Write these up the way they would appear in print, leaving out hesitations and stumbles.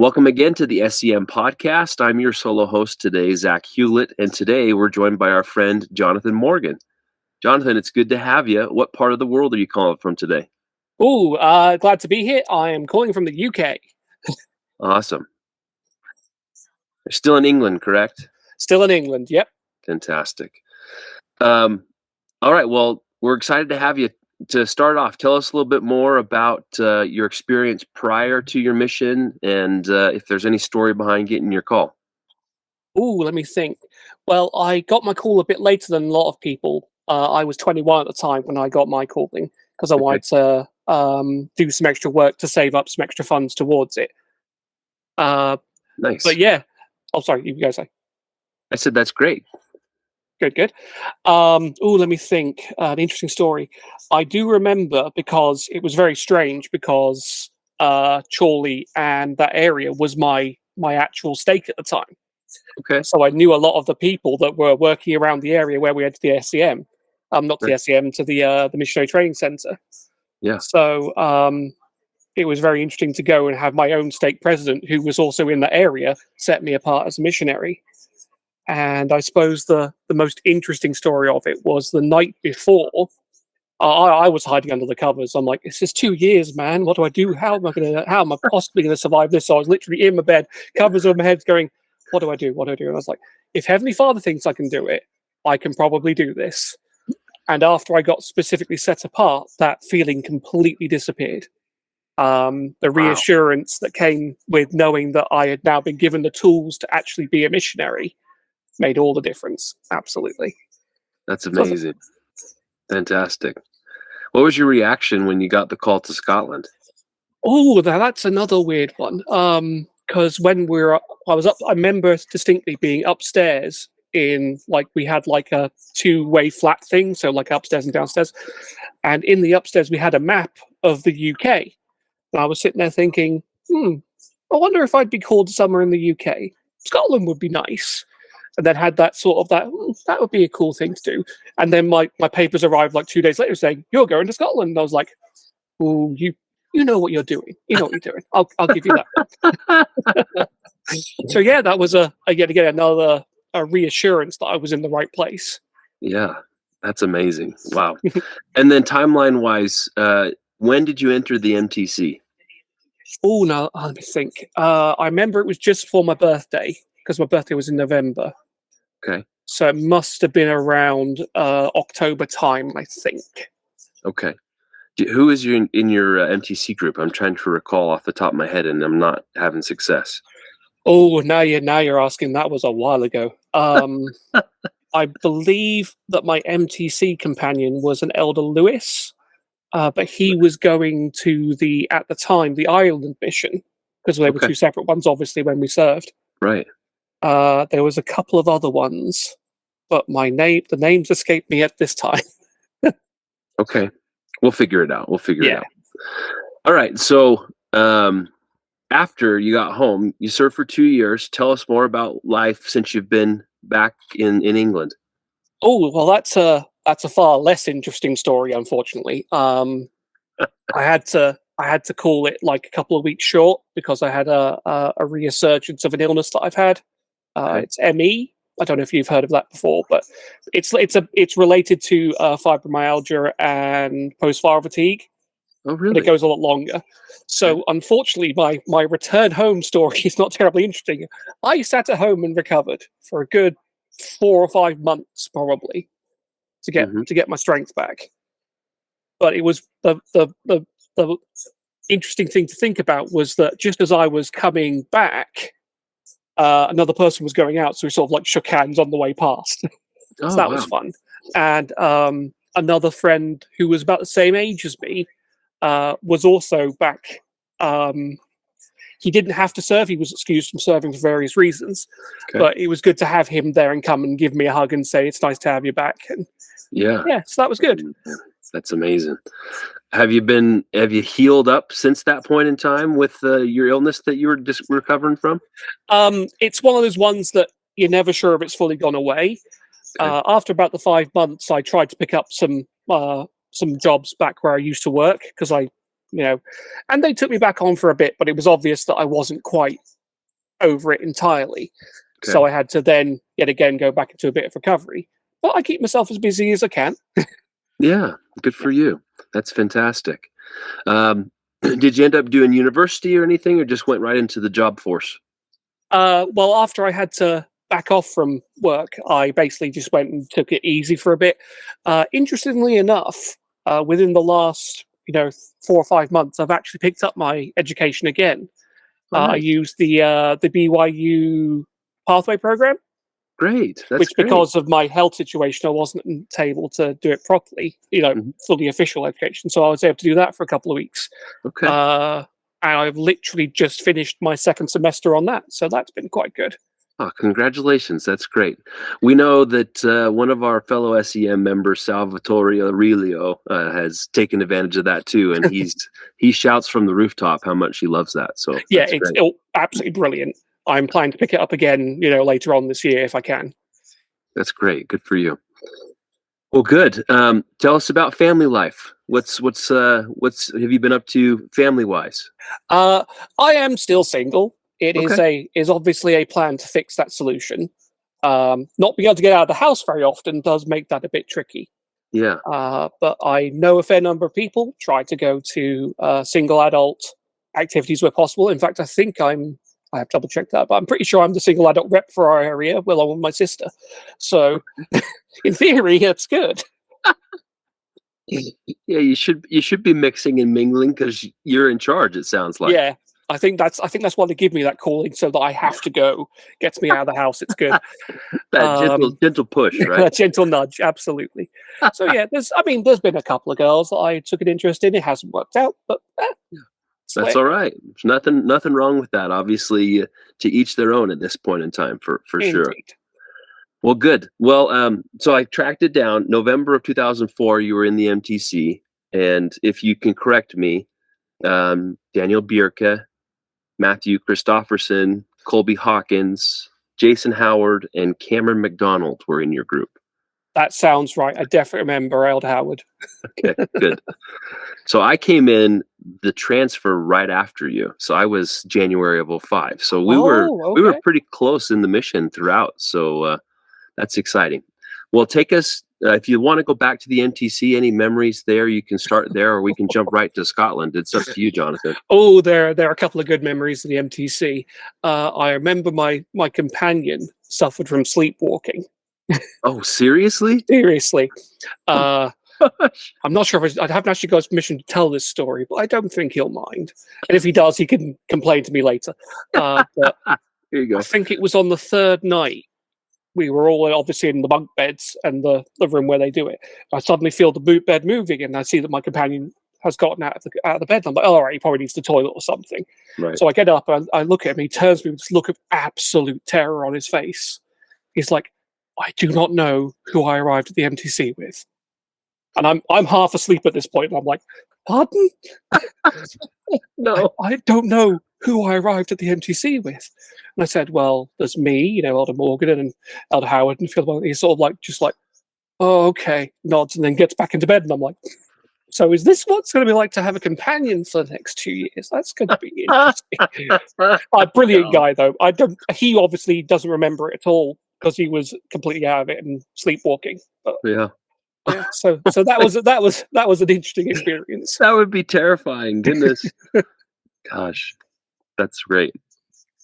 Welcome again to the S.E.M podcast. I'm your solo host today, Zach Hewlett, and today we're joined by our friend Jonathan Morgan. Jonathan, it's good to have you. What part of the world are you calling from today? Glad to be here. I am calling from the UK. Awesome. You're still in England, correct? Still in England, yep. Fantastic. All right, well, we're excited to have you. To start off, tell us a little bit more about your experience prior to your mission and if there's any story behind getting your call. Let me think. Well, I got my call a bit later than a lot of people. I was 21 at the time when I got my calling because I wanted to do some extra work to save up some extra funds towards it. Nice. But yeah. Oh, sorry, you guys say. I said that's great. Good. Let me think. An interesting story. I do remember because it was very strange because Chorley and that area was my actual stake at the time. Okay. So I knew a lot of the people that were working around the area where we had the S.E.M. Not the S.E.M. to the Missionary Training Centre. Yeah. So it was very interesting to go and have my own stake president, who was also in that area, set me apart as a missionary. And I suppose the most interesting story of it was the night before. I was hiding under the covers. I'm like, this is 2 years, man. What do I do? How am I possibly gonna survive this? So I was literally in my bed, covers over my head, going, what do I do? What do I do? And I was like, if Heavenly Father thinks I can do it, I can probably do this. And after I got specifically set apart, that feeling completely disappeared. The reassurance that came with knowing that I had now been given the tools to actually be a missionary made all the difference. Absolutely. That's amazing. Fantastic. What was your reaction when you got the call to Scotland? Oh, that's another weird one. Because when I was up, I remember distinctly being upstairs in we had like a two-way flat thing, so like upstairs and downstairs. And in the upstairs, we had a map of the UK. And I was sitting there thinking, I wonder if I'd be called somewhere in the UK. Scotland would be nice. And then had that sort of that would be a cool thing to do. And then my papers arrived like 2 days later saying, you're going to Scotland. And I was like, oh, you know what you're doing. You know what you're doing. I'll give you that. So yeah, that was yet again another reassurance that I was in the right place. Yeah, that's amazing. Wow. And then timeline wise, when did you enter the MTC? Oh, no, let me think. I remember it was just for my birthday because my birthday was in November. Okay. So it must have been around October time, I think. Okay. Who is in your MTC group? I'm trying to recall off the top of my head, and I'm not having success. Oh, now you're asking. That was a while ago. I believe that my MTC companion was an Elder Lewis, but he was going to at the time, the Ireland mission, because they were two separate ones, obviously, when we served. Right. There was a couple of other ones, but the names escape me at this time. Okay. We'll figure it out. It out. All right. So after you got home, you served for 2 years. Tell us more about life since you've been back in England. Oh, well, that's a far less interesting story, unfortunately. I had to call it like a couple of weeks short because I had a resurgence of an illness that I've had. It's ME. I don't know if you've heard of that before, but it's related to fibromyalgia and post-viral fatigue. Oh, really? But it goes a lot longer. So, unfortunately, my return home story is not terribly interesting. I sat at home and recovered for a good 4 or 5 months, probably, to get my strength back. But it was the interesting thing to think about was that just as I was coming back, another person was going out, so we sort of like shook hands on the way past. So that was fun. And another friend who was about the same age as me was also back. He didn't have to serve; he was excused from serving for various reasons. But it was good to have him there and come and give me a hug and say, "It's nice to have you back." And yeah, so that was good. That's amazing. Have you healed up since that point in time with your illness that you were just recovering from? It's one of those ones that you're never sure if it's fully gone away. After about the 5 months, I tried to pick up some jobs back where I used to work because I and they took me back on for a bit, but it was obvious that I wasn't quite over it entirely. Okay. So I had to then yet again go back into a bit of recovery. But I keep myself as busy as I can. Yeah, good for you. That's fantastic. Did you end up doing university or anything, or just went right into the job force? Well, after I had to back off from work, I basically just went and took it easy for a bit. Interestingly enough, within the last 4 or 5 months, I've actually picked up my education again. Oh, I nice. used the BYU pathway program, Great. That's which great. because of my health situation, I wasn't able to do it properly. Mhm. Fully official education. So I was able to do that for a couple of weeks. Okay. And I've literally just finished my second semester on that. So that's been quite good. Oh, congratulations. That's great. We know that one of our fellow S.E.M members, Salvatore Aurelio, has taken advantage of that too, and he shouts from the rooftop how much he loves that. So Yeah, that's it's great. absolutely brilliant. I'm planning to pick it up again, later on this year if I can. That's great. Good for you. Well, good. Tell us about family life. What's have you been up to family wise? I am still single. It Okay. is obviously a plan to fix that solution. Not being able to get out of the house very often does make that a bit tricky. Yeah. But I know a fair number of people try to go to single adult activities where possible. In fact, I have double checked that, but I'm pretty sure I'm the single adult rep for our area, along with my sister. So, in theory, it's good. Yeah, you should be mixing and mingling because you're in charge. It sounds like Yeah, I think that's why they give me that calling, so that I have to go. Gets me out of the house. It's good. that gentle push, right? A gentle nudge, absolutely. So yeah, there's been a couple of girls that I took an interest in. It hasn't worked out, but it's That's lit. all right. There's nothing wrong with that. Obviously, to each their own at this point in time, for sure. Indeed. Well, good. Well, so I tracked it down. November of 2004, you were in the MTC, and if you can correct me, Daniel Bierke, Matthew Christofferson, Colby Hawkins, Jason Howard, and Cameron McDonald were in your group. That sounds right. I definitely remember Eld Howard. Okay, good. So I came in the transfer right after you. So I was January of '05. So we were Okay. pretty close in the mission throughout. So that's exciting. Well, take us if you want to go back to the MTC. Any memories there? You can start there, or we can jump right to Scotland. It's up to you, Jonathan. Oh, there are a couple of good memories of the MTC. I remember my companion suffered from sleepwalking. Oh, seriously? Seriously. Oh, gosh. I'm not sure if I haven't actually got permission to tell this story, but I don't think he'll mind. And if he does, he can complain to me later. But Here you go. I think it was on the third night. We were all obviously in the bunk beds and the room where they do it. I suddenly feel the boot bed moving, and I see that my companion has gotten out of the bed. And I'm like, oh, all right, he probably needs the toilet or something. Right. So I get up and I look at him. He turns to me with this look of absolute terror on his face. He's like, I do not know who I arrived at the MTC with. And I'm half asleep at this point, and I'm like, pardon? No. I don't know who I arrived at the MTC with. And I said, well, there's me, Elder Morgan and Elder Howard and Phil. He's sort of like, oh, okay, nods, and then gets back into bed. And I'm like, so is this what it's going to be like to have a companion for the next 2 years? That's going to be interesting. Brilliant guy, though. He obviously doesn't remember it at all because he was completely out of it and sleepwalking. But, Yeah. yeah. So that was an interesting experience. That would be terrifying. Goodness. Gosh, that's great.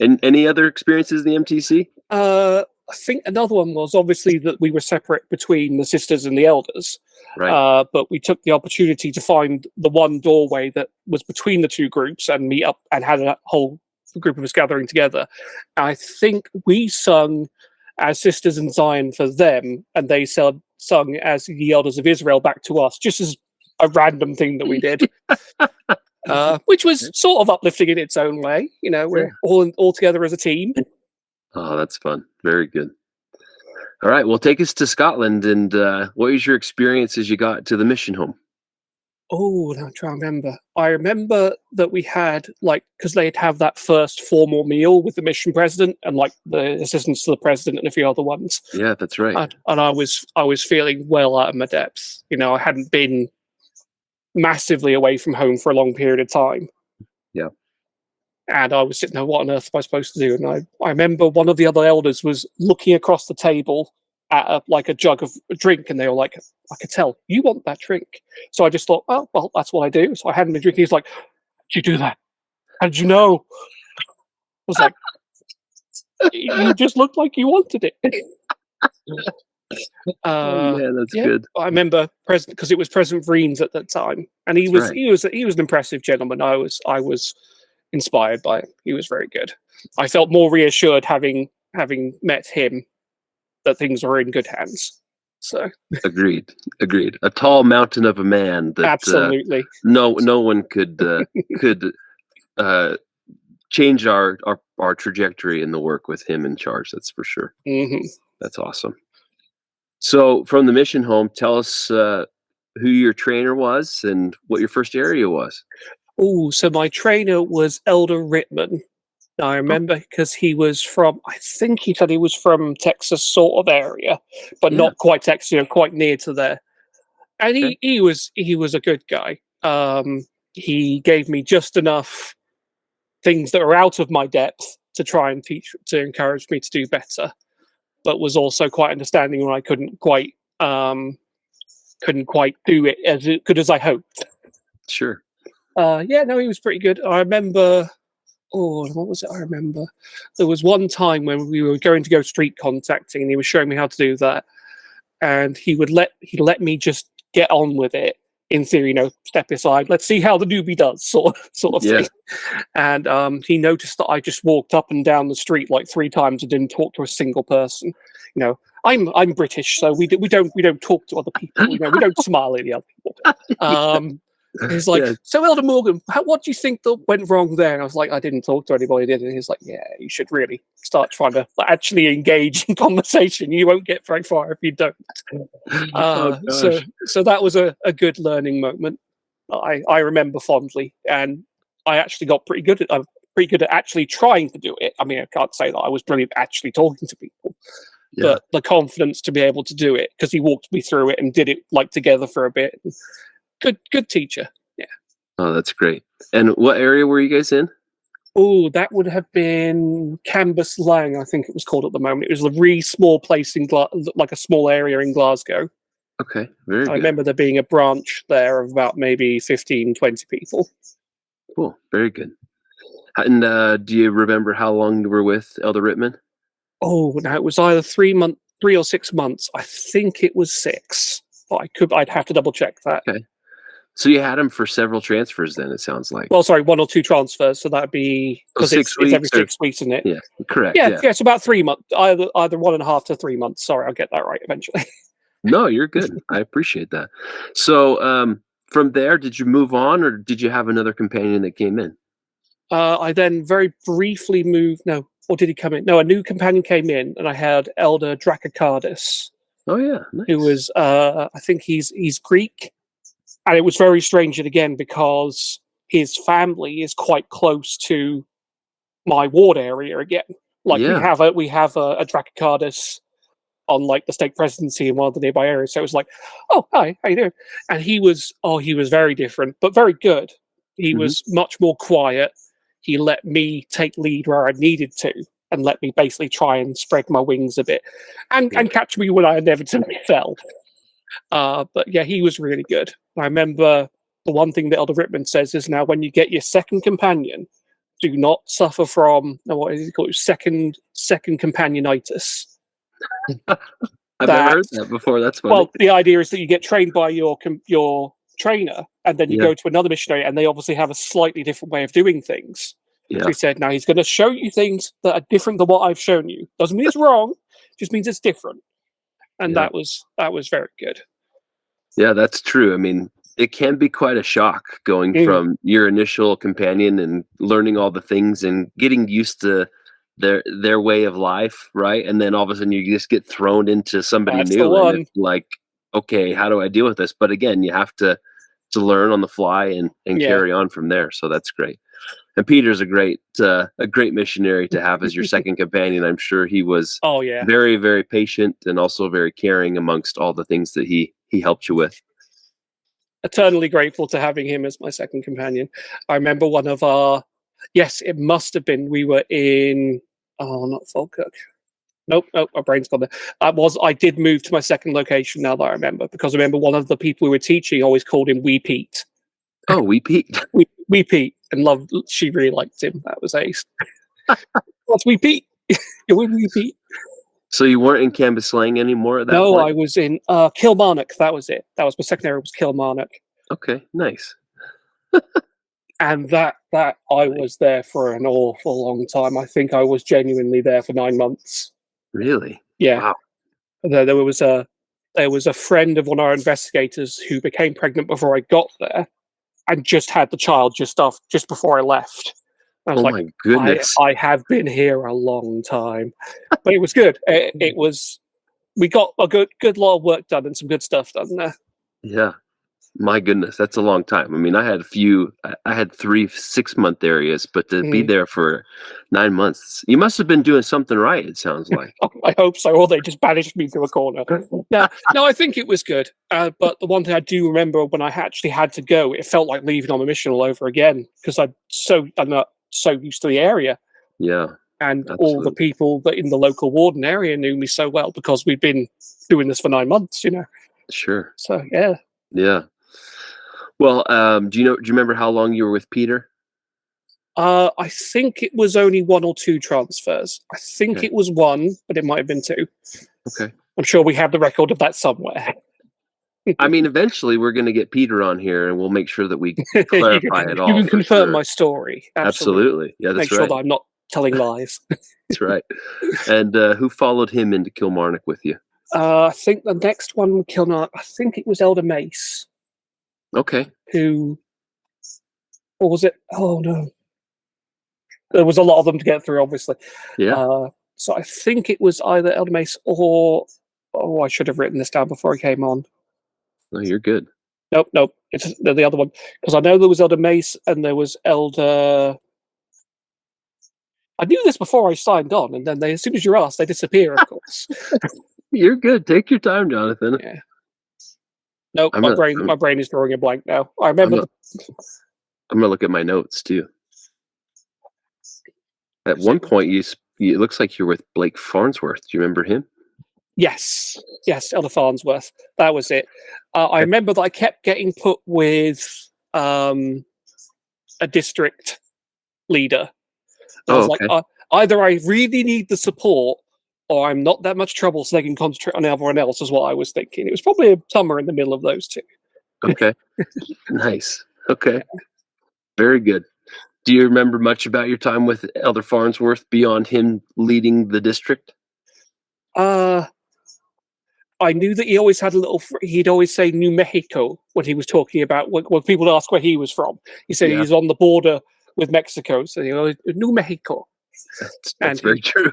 And any other experiences in the MTC? I think another one was obviously that we were separate between the sisters and the elders. Right. But we took the opportunity to find the one doorway that was between the two groups and meet up and had a whole group of us gathering together. And I think we sung as Sisters in Zion for them, and they sung as the Elders of Israel back to us, just as a random thing that we did. Which was sort of uplifting in its own way. We're all together as a team. Oh, that's fun. Very good. All right. Well, take us to Scotland. And what was your experience as you got to the mission home? Oh, I'm trying to remember. I remember that we had, because they'd have that first formal meal with the mission president and, the assistants to the president and a few other ones. Yeah, that's right. And I was feeling well out of my depth. I hadn't been massively away from home for a long period of time. Yeah. And I was sitting there, what on earth am I supposed to do? And I remember one of the other elders was looking across the table at a jug of a drink, and they were like, I could tell, you want that drink. So I just thought, oh, well, that's what I do. So I had him a drink. He's like, did you do that? How did you know? I was like, you just looked like you wanted it. Oh man, that's good. I remember because it was President Vreens at that time, and he was an impressive gentleman. I was inspired by him. He was very good. I felt more reassured having met him that things were in good hands. So agreed. A tall mountain of a man that absolutely no one could change our trajectory in the work with him in charge. That's for sure. Mm-hmm. That's awesome. So from the mission home, tell us who your trainer was and what your first area was. Oh, so my trainer was Elder Rittman. I remember because he was from, I think he said he was from Texas sort of area, but not quite Texas, quite near to there. And he was a good guy. He gave me just enough things that are out of my depth to try and to encourage me to do better, but was also quite understanding when I couldn't quite do it as good as I hoped. Sure. He was pretty good. I remember. Oh, what was it? I remember there was one time when we were going to go street contacting, and he was showing me how to do that, and he let me just get on with it. In theory, step aside. Let's see how the newbie does, sort of thing. And he noticed that I just walked up and down the street like 3 times and didn't talk to a single person. I'm British, so we don't talk to other people. We don't smile at the other people. He's like, so Elder Morgan, what do you think that went wrong there? And I was like, I didn't talk to anybody, did it? He's like, yeah, you should really start trying to actually engage in conversation. You won't get very far if you don't. So that was a good learning moment. I remember fondly, and I actually got pretty good at actually trying to do it. I mean, I can't say that I was brilliant at actually talking to people, but the confidence to be able to do it, because he walked me through it and did it together for a bit. Good teacher. Yeah. Oh, that's great. And what area were you guys in? Oh, that would have been Cambus Lang, I think it was called at the moment. It was a really small place like a small area in Glasgow. Okay, very good. I remember there being a branch there of about maybe 15, 20 people. Cool, very good. And do you remember how long you were with Elder Rittman? Oh, no, it was either 3 or 6 months. I think it was 6. But I'd have to double check that. Okay. So you had him for several transfers then, it sounds like. Well, sorry, 1 or 2 transfers, so that'd be because it's every 6 weeks, isn't it? Yeah, correct. Yeah, it's about 3 months, either 1.5 to 3 months. Sorry, I'll get that right eventually. No, you're good. I appreciate that. So from there, did you move on, or did you have another companion that came in? I then very briefly moved. No, or did he come in? No, a new companion came in, and I had Elder Dracocardis. Oh yeah, nice. Who was I think he's Greek, and it was very strange again because his family is quite close to my ward area again. Like we have a Dracocardis on the state presidency in one of the nearby areas. So it was like, oh hi, how you doing? And he was very different, but very good. He was much more quiet. He let me take lead where I needed to, and let me basically try and spread my wings a bit and catch me when I inevitably fell. But yeah, he was really good. I remember the one thing that Elder Rittman says is, now when you get your second companion, do not suffer from, what is it called, second companionitis. I've never heard that before. That's funny. Well, the idea is that you get trained by your trainer, and then you go to another missionary, and they obviously have a slightly different way of doing things. Yeah. So he said, now he's going to show you things that are different than what I've shown you. Doesn't mean it's wrong, just means it's different. And that was very good. Yeah, that's true. I mean, it can be quite a shock going from your initial companion and learning all the things and getting used to their way of life, right? And then all of a sudden you just get thrown into somebody new, and it's like, okay, how do I deal with this? But again, you have to learn on the fly and carry on from there. So that's great. And Peter's a great missionary to have as your second companion. I'm sure he was very, very patient and also very caring amongst all the things that he helped you with. eternally grateful to having him as my second companion. I remember one of our, yes, it must have been, we were in, not Falkirk. Nope, my brain's gone there. I did move to my second location now that I remember, because I remember one of the people we were teaching always called him Wee Pete. Oh, Wee Pete. Wee Pete, and she really liked him. That was ace. What's Wee Pete? You're with Wee Pete. So you weren't in Cambuslang anymore at that No, point? I was in Kilmarnock. That was it. That was my second area, was Kilmarnock. Okay, nice. And that I was there for an awful long time. I think I was genuinely there for 9 months. Really? Yeah. Wow. There was a friend of one of our investigators who became pregnant before I got there, and just had the child just before I left. I was Oh like, my goodness. I have been here a long time, but it was good. It was. We got a good lot of work done and some good stuff done there. Yeah. My goodness, that's a long time. I mean, I had 3 6-month areas, but to be there for 9 months, you must have been doing something right, it sounds like. I hope so, or they just banished me to a corner. No, I think it was good. But the one thing I do remember, when I actually had to go, it felt like leaving on a mission all over again, because I'm not so used to the area. Yeah. And absolutely. all the people that in the local warden area knew me so well, because we've been doing this for 9 months, Sure. So yeah. Yeah. Well, do you remember how long you were with Peter? I think it was only 1 or 2 transfers. I think it was 1, but it might have been 2. Okay. I'm sure we have the record of that somewhere. I mean, eventually we're going to get Peter on here, and we'll make sure that we clarify it all. You can confirm my story. Absolutely. Yeah, that's Make sure that I'm not telling lies. That's right. And who followed him into Kilmarnock with you? I think the next one, Kilmarnock, I think it was Elder Mace. Okay. Or was it? Oh no. There was a lot of them to get through, obviously. Yeah. So I think it was either Elder Mace or... Oh, I should have written this down before I came on. No, you're good. Nope. It's the other one. Because I know there was Elder Mace and there was Elder... I knew this before I signed on, and then as soon as you're asked, they disappear, of course. You're good. Take your time, Jonathan. Yeah. Nope, my brain is drawing a blank now. I remember... I'm going to look at my notes, too. At one point, it looks like you're with Blake Farnsworth. Do you remember him? Yes, Elder Farnsworth. That was it. I remember that I kept getting put with a district leader. I was like, either I really need the support, or I'm not that much trouble, so they can concentrate on everyone else, is what I was thinking. It was probably somewhere in the middle of those two. Okay. Nice. Okay. Very good. Do you remember much about your time with Elder Farnsworth beyond him leading the district? I knew that he always had he'd always say New Mexico when he was talking about, when people asked where he was from. He said he's on the border with Mexico, so he always, New Mexico. That's very true.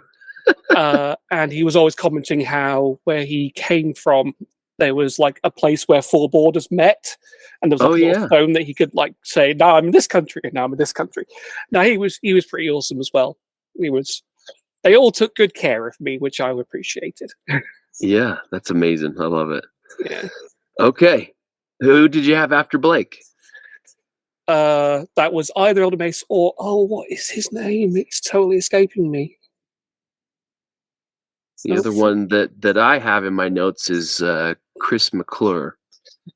And he was always commenting how where he came from, there was like a place where 4 borders met, and there was a little phone that he could like say, "Now I'm in this country, and now I'm in this country." Now he was pretty awesome as well. They all took good care of me, which I appreciated. Yeah, that's amazing. I love it. Yeah. Okay, who did you have after Blake? That was either Elder Mace or what is his name? It's totally escaping me. The other one that I have in my notes is Chris McClure.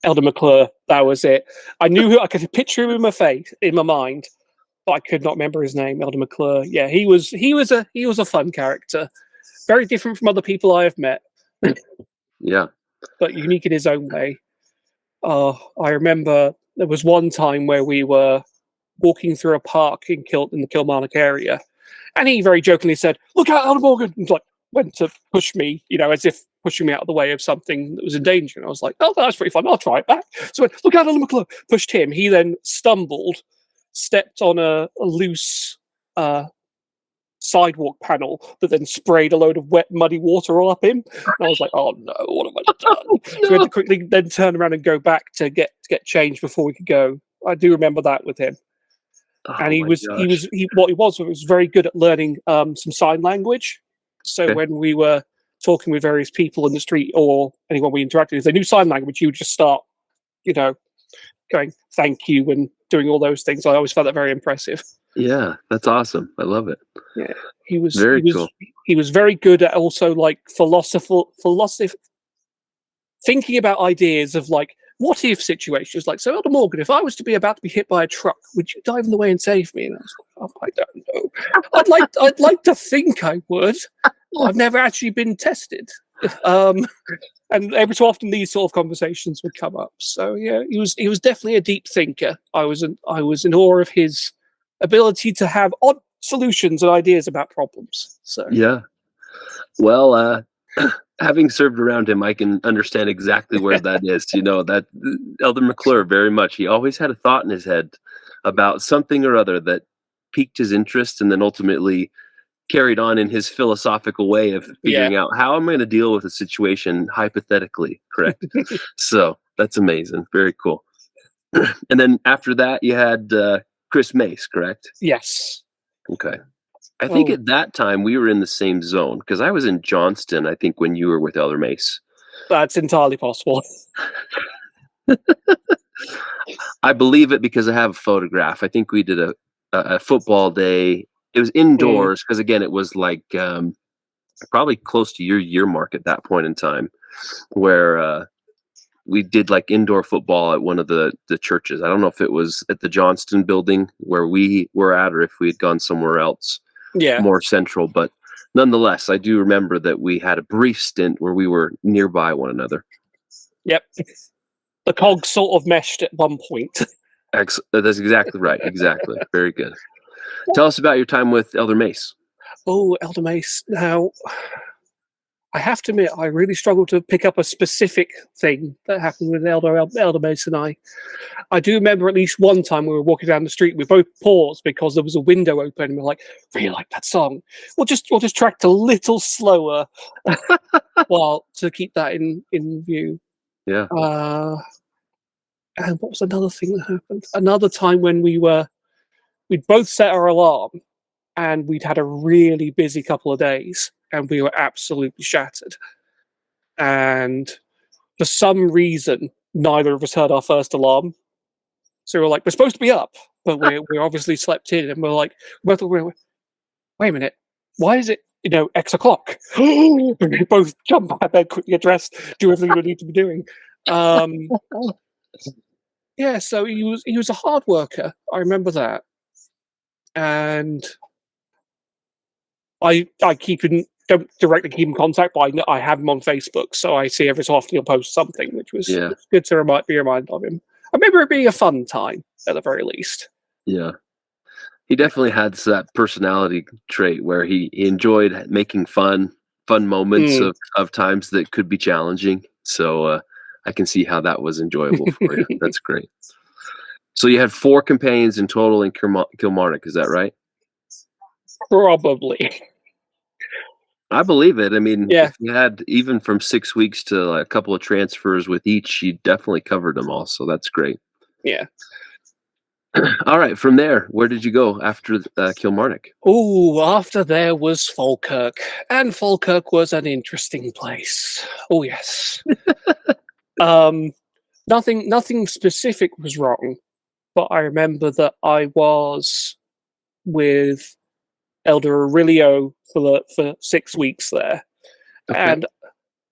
Elder McClure, that was it. I knew I could picture him in my mind, but I could not remember his name. Elder McClure. Yeah, he was a fun character, very different from other people I have met. Yeah, but unique in his own way. I remember there was one time where we were walking through a park in the Kilmarnock area, and he very jokingly said, "Look out, Elder Morgan!" and went to push me, as if pushing me out of the way of something that was in danger. And I was like, "Oh, that's pretty fun. I'll try it back." So I went, "Look out, Elder McClure!" Pushed him. He then stumbled, stepped on a loose sidewalk panel that then sprayed a load of wet, muddy water all up him. And I was like, "Oh no, what have I done?" So we had to quickly then turn around and go back to get changed before we could go. I do remember that with him. And he was very good at learning some sign language. So when we were talking with various people in the street or anyone we interacted with, they knew sign language, you would just start, going thank you and doing all those things. I always found that very impressive. Yeah, that's awesome. I love it. Yeah, he was Very cool. he was very good at also like philosophy, thinking about ideas of like what if situations. Like, so Elder Morgan, if I was to be about to be hit by a truck, would you dive in the way and save me? And I was like, oh, I don't know. I'd like to think I would. I've never actually been tested. And every so often these sort of conversations would come up. So yeah, he was definitely a deep thinker. I was in awe of his ability to have odd solutions and ideas about problems. So Yeah. Well, having served around him, I can understand exactly where that is. That Elder McClure very much. He always had a thought in his head about something or other that piqued his interest, and then ultimately carried on in his philosophical way of figuring out how I'm going to deal with a situation hypothetically, correct? So that's amazing. Very cool. And then after that, you had Chris Mace, correct? Yes. Okay. I think at that time we were in the same zone because I was in Johnston, I think, when you were with Elder Mace. That's entirely possible. I believe it because I have a photograph. I think we did a football day. It was indoors because, again, it was like probably close to your year mark at that point in time where we did like indoor football at one of the churches. I don't know if it was at the Johnston building where we were at or if we had gone somewhere else more central. But nonetheless, I do remember that we had a brief stint where we were nearby one another. Yep. The cogs sort of meshed at one point. That's exactly right. Exactly. Very good. Tell us about your time with Elder Mace. Oh, Elder Mace. Now, I have to admit, I really struggled to pick up a specific thing that happened with Elder Mace and I. I do remember at least one time we were walking down the street, we both paused because there was a window open, and we're like, really like that song. We'll just track a little slower while to keep that in view. Yeah. And what was another thing that happened? Another time when we'd both set our alarm, and we'd had a really busy couple of days, and we were absolutely shattered. And for some reason, neither of us heard our first alarm. So we're like, we're supposed to be up, but we're obviously slept in, and we're like, wait a minute, why is it X o'clock? We both jump out of bed, quickly get dressed, do everything we need to be doing. Yeah, so he was a hard worker. I remember that, and I don't directly keep in contact, but I have him on Facebook, so I see every so often he'll post something, which was good to be reminded of him. I remember it being a fun time at the very least. Yeah, he definitely had that personality trait where he enjoyed making fun moments of times that could be challenging. So I can see how that was enjoyable for you. That's great. So you had 4 campaigns in total in Kilmarnock, is that right? Probably. I believe it. I mean, if you had even from 6 weeks to like a couple of transfers with each, you definitely covered them all. So that's great. Yeah. All right. From there, where did you go after Kilmarnock? Oh, after there was Falkirk. And Falkirk was an interesting place. Oh, yes. Nothing specific was wrong, but I remember that I was with Elder Aurelio for 6 weeks there. Okay. And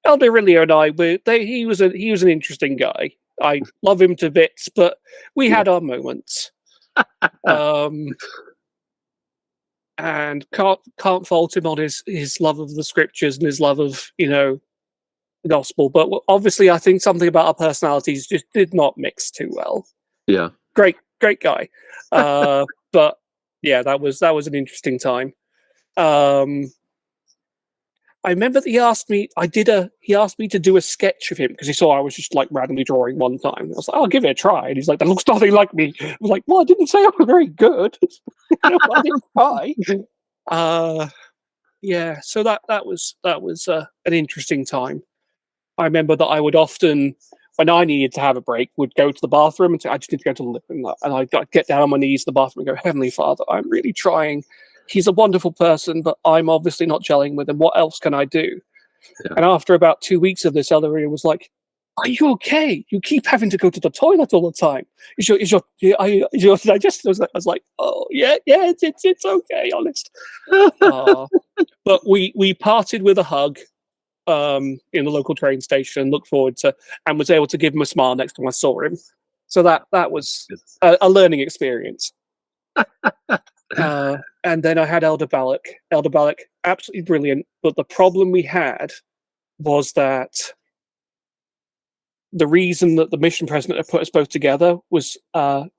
Elder Aurelio and I, he was an interesting guy. I love him to bits, but we had our moments. And can't fault him on his love of the scriptures and his love of the gospel. But obviously, I think something about our personalities just did not mix too well. Yeah, great guy. But yeah, that was an interesting time. I remember that he asked me to do a sketch of him because he saw I was just like randomly drawing one time. I was like, I'll give it a try. And he's like, that looks nothing like me. I was like, well, I didn't say I was very good. I didn't try. Yeah, so that was an interesting time. I remember that I would often, when I needed to have a break, would go to the bathroom and say, I just need to go to the living room. And I'd get down on my knees in the bathroom and go, Heavenly Father, I'm really trying. He's a wonderful person, but I'm obviously not gelling with him. What else can I do? Yeah. And after about 2 weeks of this, Elder was like, are you okay? You keep having to go to the toilet all the time. Is your digestive? I was like, oh yeah, it's okay, honest. But we parted with a hug in the local train station, and looked forward to, and was able to give him a smile next time I saw him. So that was a learning experience. And then I had Elder Balak. Elder Balak, absolutely brilliant. But the problem we had was that the reason that the mission president had put us both together was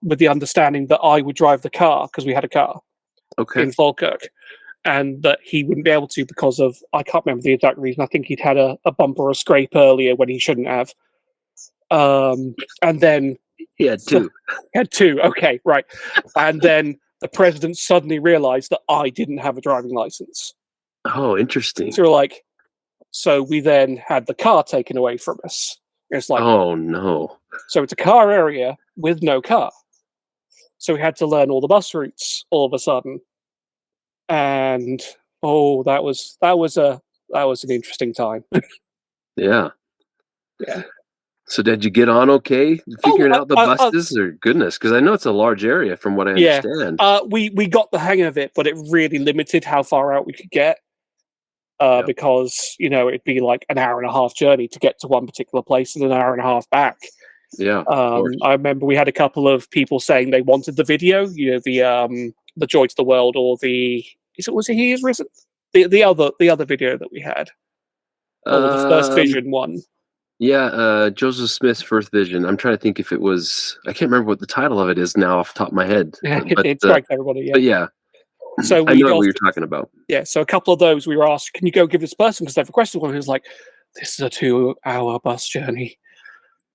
with the understanding that I would drive the car, because we had a car in Falkirk, and that he wouldn't be able to because of, I can't remember the exact reason. I think he'd had a bump or a scrape earlier when he shouldn't have. And then he had two. Okay, right. And then the president suddenly realized that I didn't have a driving license. Oh, interesting. So we're like, so we then had the car taken away from us. It's like, oh no. So it's a car area with no car. So we had to learn all the bus routes all of a sudden. And that was an interesting time. Yeah. Yeah. So did you get on okay figuring out the buses, or goodness? Because I know it's a large area from what I understand. We got the hang of it, but it really limited how far out we could get. Because, it'd be like an hour and a half journey to get to one particular place and an hour and a half back. Yeah. I remember we had a couple of people saying they wanted the video, the Joy to the World, or was it He Is Risen? The other video that we had. Or the First Vision one. Yeah, Joseph Smith's First Vision. I'm trying to think if it was, I can't remember what the title of it is now off the top of my head. It's right, everybody, yeah. But yeah. So I know what you're talking about. Yeah, so a couple of those we were asked, can you go give this person, because they've requested one, who's like, this is a 2-hour bus journey.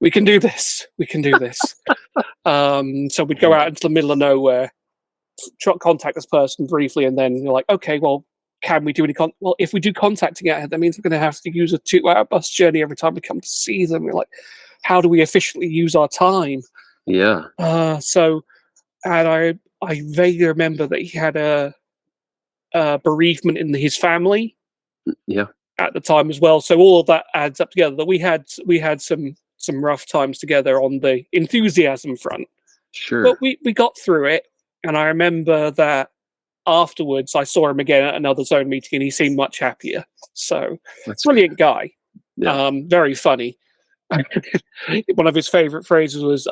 We can do this. So we'd go out into the middle of nowhere, contact this person briefly, and then you're like, okay, well, can we do any well, if we do contacting it, that means we're going to have to use a 2-hour bus journey every time we come to see them. We're like, how do we efficiently use our time? Yeah. And I vaguely remember that he had a bereavement in his family. Yeah. At the time as well. So all of that adds up together. That we had some rough times together on the enthusiasm front. Sure. But we got through it. And I remember that afterwards I saw him again at another zone meeting and he seemed much happier. So brilliant guy. Yeah. Very funny. One of his favorite phrases was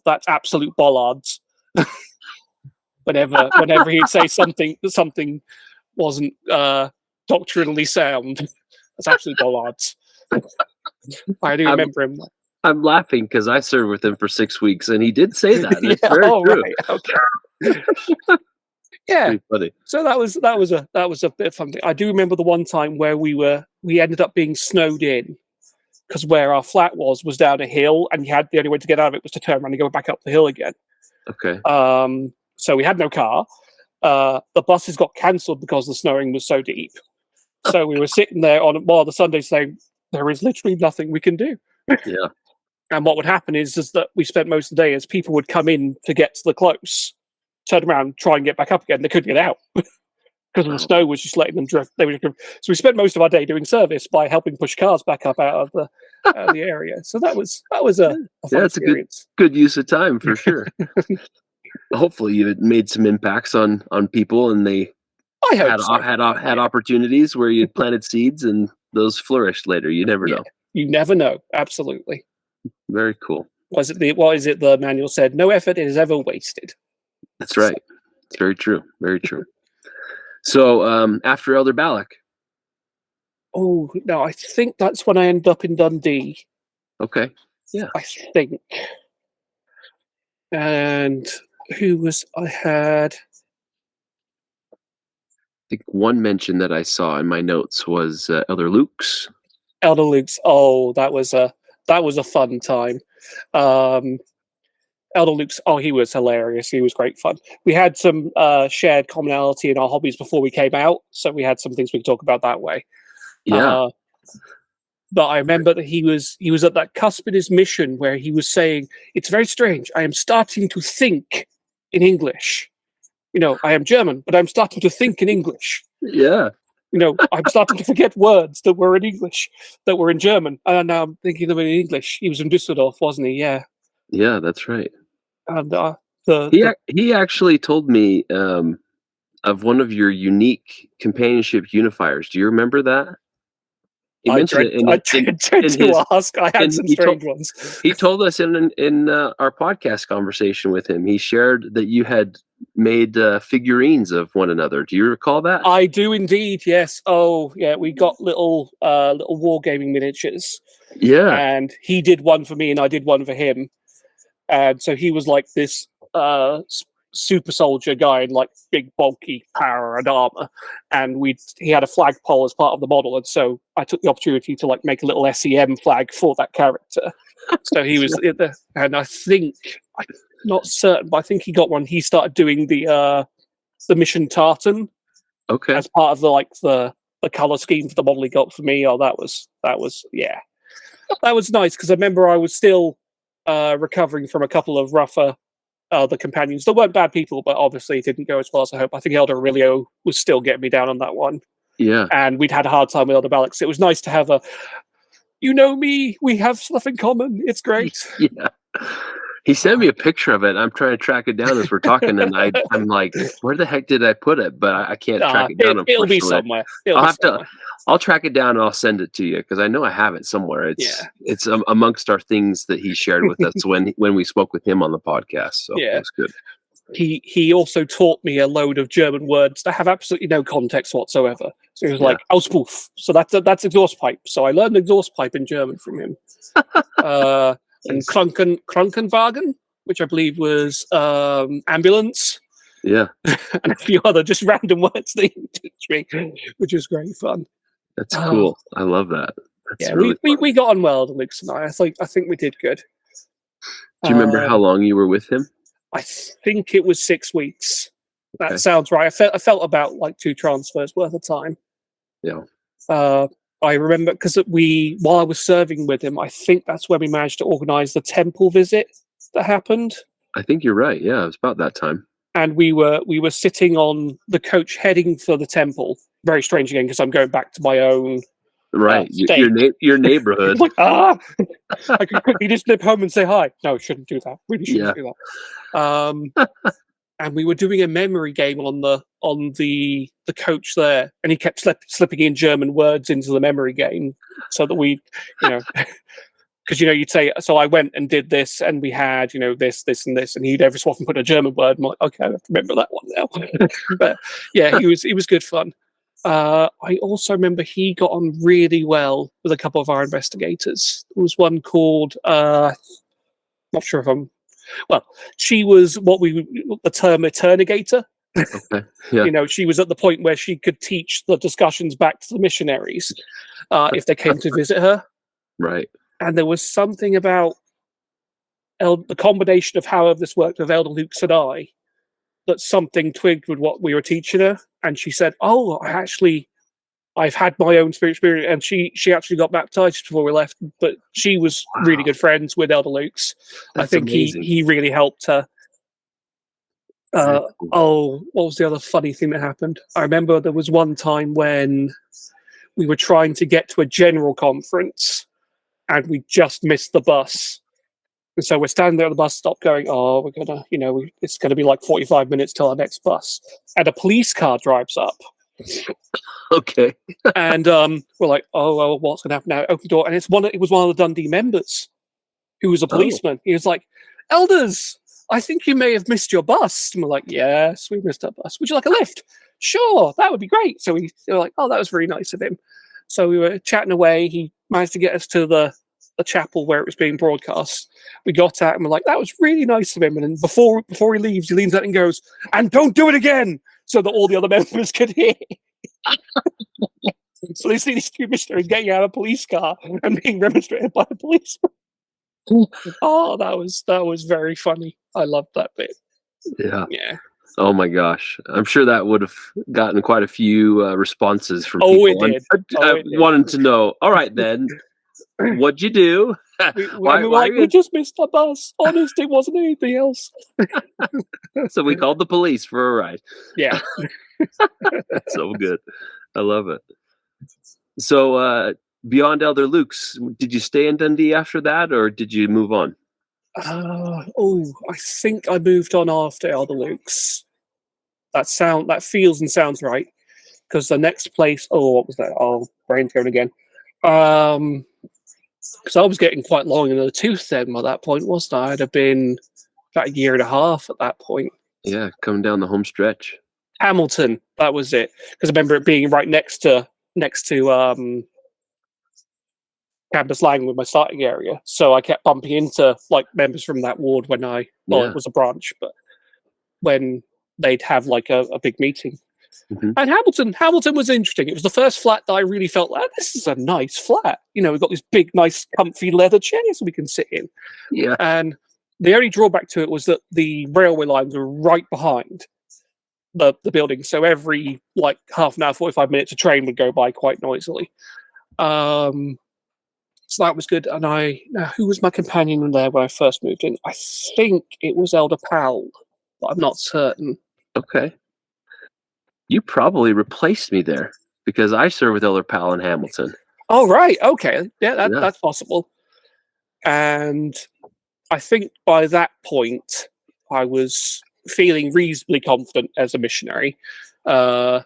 that's absolute bollards. whenever he'd say something wasn't doctrinally sound. That's absolute bollards. I do remember him. I'm laughing because I served with him for 6 weeks, and he did say that. It's very true. Right. Okay. Yeah. Funny. So that was a bit of fun thing. I do remember the one time where we ended up being snowed in, because where our flat was down a hill, and the only way to get out of it was to turn around and go back up the hill again. Okay. So we had no car. The buses got cancelled because the snowing was so deep. So we were sitting there on the Sunday saying, there is literally nothing we can do. Yeah. And what would happen is that we spent most of the day as people would come in to get to the close, turn around, try and get back up again. They couldn't get out because the snow was just letting them drift. So we spent most of our day doing service by helping push cars back up out of the area. So that was a fun experience. A good use of time for sure. Hopefully you made some impacts on people, and they had opportunities where you planted seeds and those flourished later. You never know. You never know. Absolutely. Very cool. What is it the manual said? No effort is ever wasted. That's right. It's very true. Very true. So after Elder Balak. Oh, no, I think that's when I ended up in Dundee. Okay. Yeah. I think. And I had... I think one mention that I saw in my notes was Elder Luke's. Elder Luke's. Oh, that was a fun time. Elder Luke's. Oh, he was hilarious. He was great fun. We had some shared commonality in our hobbies before we came out, so we had some things we could talk about that way. Yeah. But I remember that he was at that cusp in his mission where he was saying, "It's very strange. I am starting to think in English. I am German, but I'm starting to think in English." Yeah. I'm starting to forget words that were in English, that were in German, and now I'm thinking them in English. He was in Düsseldorf, wasn't he? Yeah. Yeah, that's right. And He actually told me of one of your unique companionship unifiers. Do you remember that? He mentioned it I dread in to his. ask. I had And some strange ones. he told us in our podcast conversation with him. He shared that you had made figurines of one another. Do you recall that? I do indeed. Yes. Oh, yeah. We got little wargaming miniatures, Yeah. and he did one for me, and I did one for him. And so he was like this super soldier guy in like big bulky power and armor, and he had a flagpole as part of the model, and so I took the opportunity to like make a little S.E.M flag for that character. So he was and I'm not certain, but I think he got one. He started doing the mission tartan as part of the color scheme for the model he got for me. Oh, that was yeah, that was nice, because I remember I was still recovering from a couple of rougher the companions. They weren't bad people, but obviously it didn't go as well as I hoped. I think Elder Aurelio was still getting me down on that one. Yeah. And we'd had a hard time with Elder Balix. It was nice to have me, we have stuff in common. It's great. Yeah. He sent me a picture of it. I'm trying to track it down as we're talking, and I'm like, where the heck did I put it? But I can't track it down. It'll be somewhere. I'll track it down and I'll send it to you, because I know I have it somewhere. It's amongst our things that he shared with us when we spoke with him on the podcast. So yeah, that's good. He also taught me a load of German words that have absolutely no context whatsoever. So he was like Auspuff, so that's exhaust pipe. So I learned exhaust pipe in German from him. And Krankenwagen, which I believe was ambulance. Yeah. And a few other just random words that he teach me, which was great fun. That's cool. I love that. That's really we got on well, Luke and I. I think we did good. Do you remember how long you were with him? I think it was 6 weeks. That sounds right. I felt about like 2 transfers worth of time. Yeah. I remember because while I was serving with him, I think that's when we managed to organise the temple visit that happened. I think you're right. Yeah, it was about that time. And we were sitting on the coach heading for the temple. Very strange again, because I'm going back to my own your neighborhood. Like, I could quickly just nip home and say hi. No, shouldn't do that. Really shouldn't do that. And we were doing a memory game on the coach there, and he kept slipping in German words into the memory game, so that we, because you'd say, so I went and did this, and we had this, and this, and he'd every so often put a German word. I'm like, okay, I have to remember that one now. But yeah, it was good fun. I also remember he got on really well with a couple of our investigators. There was one called not sure if I'm. Well, she was the term eternigator. Okay. Yeah. She was at the point where she could teach the discussions back to the missionaries if they came to visit her. Right. And there was something about the combination of however this worked with Elder Luke and I, that something twigged with what we were teaching her. And she said, oh, I've had my own spiritual experience. And she actually got baptized before we left, but she was really good friends with Elder Luke's. I think he really helped her. What was the other funny thing that happened? I remember there was one time when we were trying to get to a general conference and we just missed the bus. And so we're standing there at the bus stop going, oh, we're going to, it's going to be like 45 minutes till our next bus. And a police car drives up. Okay. And we're like, oh, well, what's going to happen now? Open the door. And it was one of the Dundee members who was a policeman. He was like, elders, I think you may have missed your bus. And we're like, yes, we missed our bus. Would you like a lift? Sure, that would be great. So we were like, oh, that was very nice of him. So we were chatting away. He managed to get us to the chapel where it was being broadcast. We got out and we're like, that was really nice of him. And then before he leaves, he leans out and goes, and don't do it again, so that all the other members could hear. So they see these 2 missionaries getting out of a police car and being remonstrated by a policeman. Oh, that was very funny. I loved that bit. Yeah. Yeah. Oh my gosh. I'm sure that would have gotten quite a few responses from people. It did. Wanting to know, all right then, what'd you do? We just missed the bus. Honest, it wasn't anything else. So we called the police for a ride. Yeah. So good. I love it. So, beyond Elder Luke's, did you stay in Dundee after that, or did you move on? I think I moved on after Elder Luke's. That feels and sounds right. Because the next place, what was that? Oh, brain's going again. Because I was getting quite long in the tooth then by that point, wasn't I? I'd have been about a year and a half at that point. Yeah, coming down the home stretch. Hamilton, that was it. Because I remember it being right next to Campus Lang with my starting area. So I kept bumping into like members from that ward when it was a branch, but when they'd have like a big meeting. Mm-hmm. And Hamilton was interesting. It was the first flat that I really felt like, this is a nice flat. We've got these big, nice, comfy leather chairs we can sit in. Yeah. And the only drawback to it was that the railway lines were right behind the building. So every like half an hour, 45 minutes, a train would go by quite noisily. So that was good. And who was my companion there when I first moved in? I think it was Elder Powell, but I'm not certain. Okay. You probably replaced me there because I served with Elder Powell in Hamilton. Oh, right. Okay. Yeah, that's possible. And I think by that point, I was feeling reasonably confident as a missionary. You've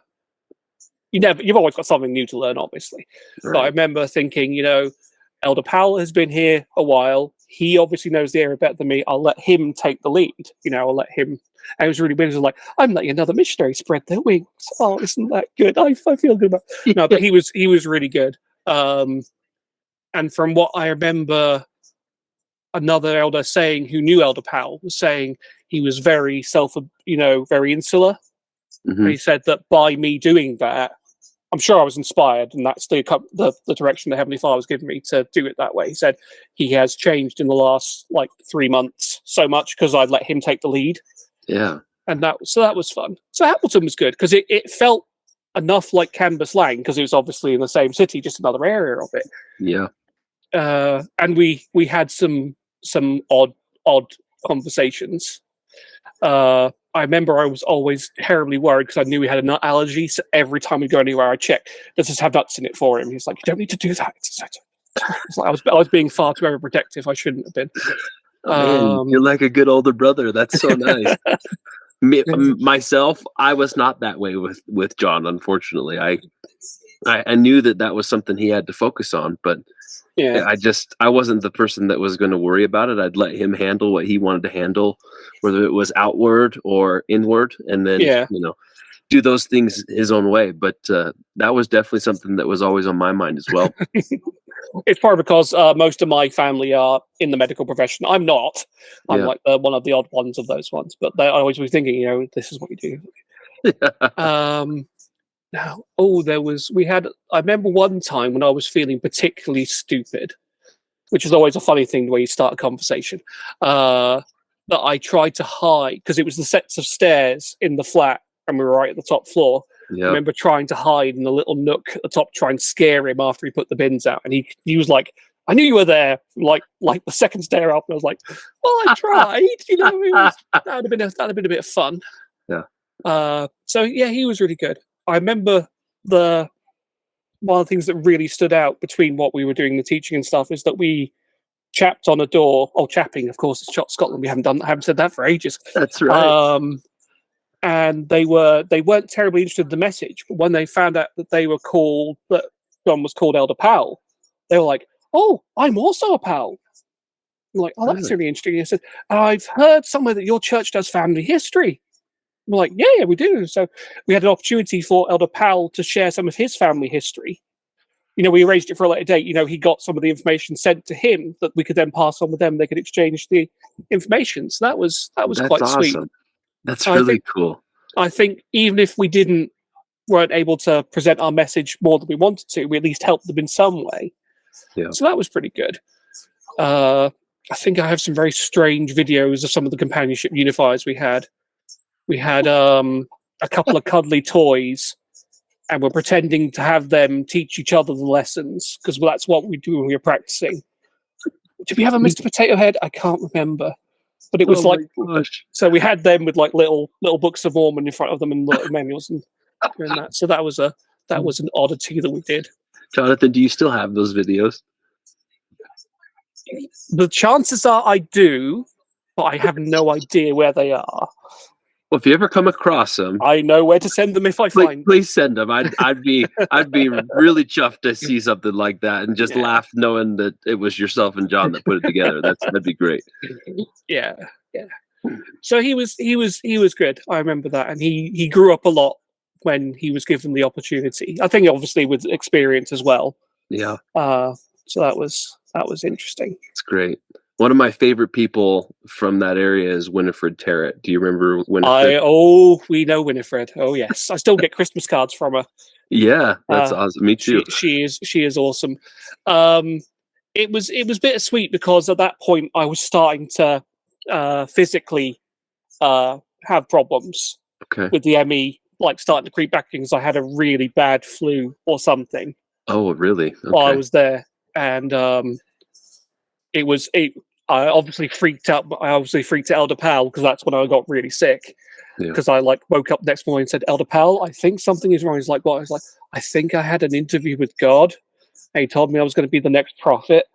always got something new to learn, obviously. Right. But I remember thinking, Elder Powell has been here a while. He obviously knows the area better than me. I'll let him take the lead. I'll let him. And it was really weird. It was like, I'm letting another missionary spread their wings. Oh, isn't that good? I feel good about it. No, but he was really good. And from what I remember, another elder saying who knew Elder Powell was saying he was very very insular. Mm-hmm. And he said that by me doing that, I'm sure I was inspired, and that's the direction the Heavenly Father was giving me to do it that way. He said he has changed in the last 3 months so much because I'd let him take the lead. Yeah. And that was fun. So Hamilton was good because it felt enough like Canvas Lang because it was obviously in the same city, just another area of it. Yeah. And we had some odd conversations. I remember I was always terribly worried because I knew he had a nut allergy. So every time we go anywhere, I check, does this have nuts in it for him? He's like, you don't need to do that. It's like I was being far too overprotective. I shouldn't have been. Oh, man, you're like a good older brother. That's so nice. Myself, I was not that way with John. Unfortunately, I knew that was something he had to focus on, but yeah, I wasn't the person that was going to worry about it. I'd let him handle what he wanted to handle, whether it was outward or inward, and then do those things his own way. But that was definitely something that was always on my mind as well. It's probably because most of my family are in the medical profession. I'm not. I'm like one of the odd ones of those ones. But they always be thinking, this is what you do. I remember one time when I was feeling particularly stupid, which is always a funny thing the way you start a conversation, that I tried to hide because it was the sets of stairs in the flat and we were right at the top floor. Yep. I remember trying to hide in a little nook at the top, try and scare him after he put the bins out. And he was like, I knew you were there, like the second stair up. And I was like, well, I tried. That would have been a bit of fun. Yeah. So he was really good. I remember one of the things that really stood out between what we were doing, the teaching and stuff, is that we chapped on a door. Oh, chapping, of course, it's Scotland. We haven't said that for ages. That's right. And they weren't terribly interested in the message, but when they found out that that John was called Elder Powell, they were like, "Oh, I'm also a Powell." I'm like, "Oh, that's really interesting." He said, "I've heard somewhere that your church does family history." We're like, yeah, we do. So we had an opportunity for Elder Powell to share some of his family history. We arranged it for a later date. He got some of the information sent to him that we could then pass on with them. They could exchange the information. So that was quite awesome. Sweet. That's really cool. I think even if we weren't able to present our message more than we wanted to, we at least helped them in some way. Yeah. So that was pretty good. I think I have some very strange videos of some of the companionship unifiers we had. We had a couple of cuddly toys, and we're pretending to have them teach each other the lessons because that's what we do when we were practicing. Did we have a Mr. Potato Head? I can't remember. But it was so we had them with little books of Mormon in front of them and little manuals and that. So that was That was an oddity that we did. Jonathan, do you still have those videos? The chances are I do, but I have no idea where they are. Well, if you ever come across them, I know where to send them if I find them. Please send them. I'd be really chuffed to see something like that and just laugh knowing that it was yourself and John that put it together. That'd be great. Yeah. So he was good. I remember that, and he grew up a lot when he was given the opportunity. I think obviously with experience as well. Yeah. So that was interesting. It's great. One of my favorite people from that area is Winifred Terrett. Do you remember Winifred? We know Winifred. Oh yes, I still get Christmas cards from her. Yeah, that's awesome. Me too. She is awesome. It was bittersweet because at that point I was starting to physically have problems with the ME, like starting to creep back because I had a really bad flu or something. Oh, really? Okay. While I was there, and I obviously freaked out. I obviously freaked out Elder Pal because that's when I got really sick. Because I woke up next morning and said, "Elder Pal, I think something is wrong." He's like, "What?" I was like, "I think I had an interview with God. And he told me I was going to be the next prophet.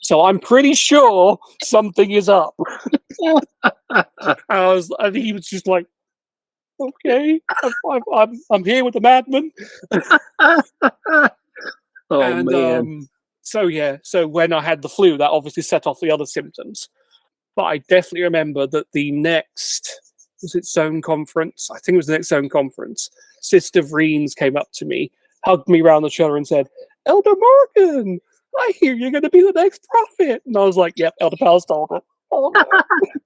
So I'm pretty sure something is up." And he was just like, "Okay, I'm here with the madman." Man. So when I had the flu, that obviously set off the other symptoms. But I definitely remember that the next, was it S.E.M conference? I think it was the next S.E.M conference. Sister Vreens came up to me, hugged me around the shoulder and said, "Elder Morgan, I hear you're going to be the next prophet." And I was like, "Yep, Elder Pal's told it." Oh, no.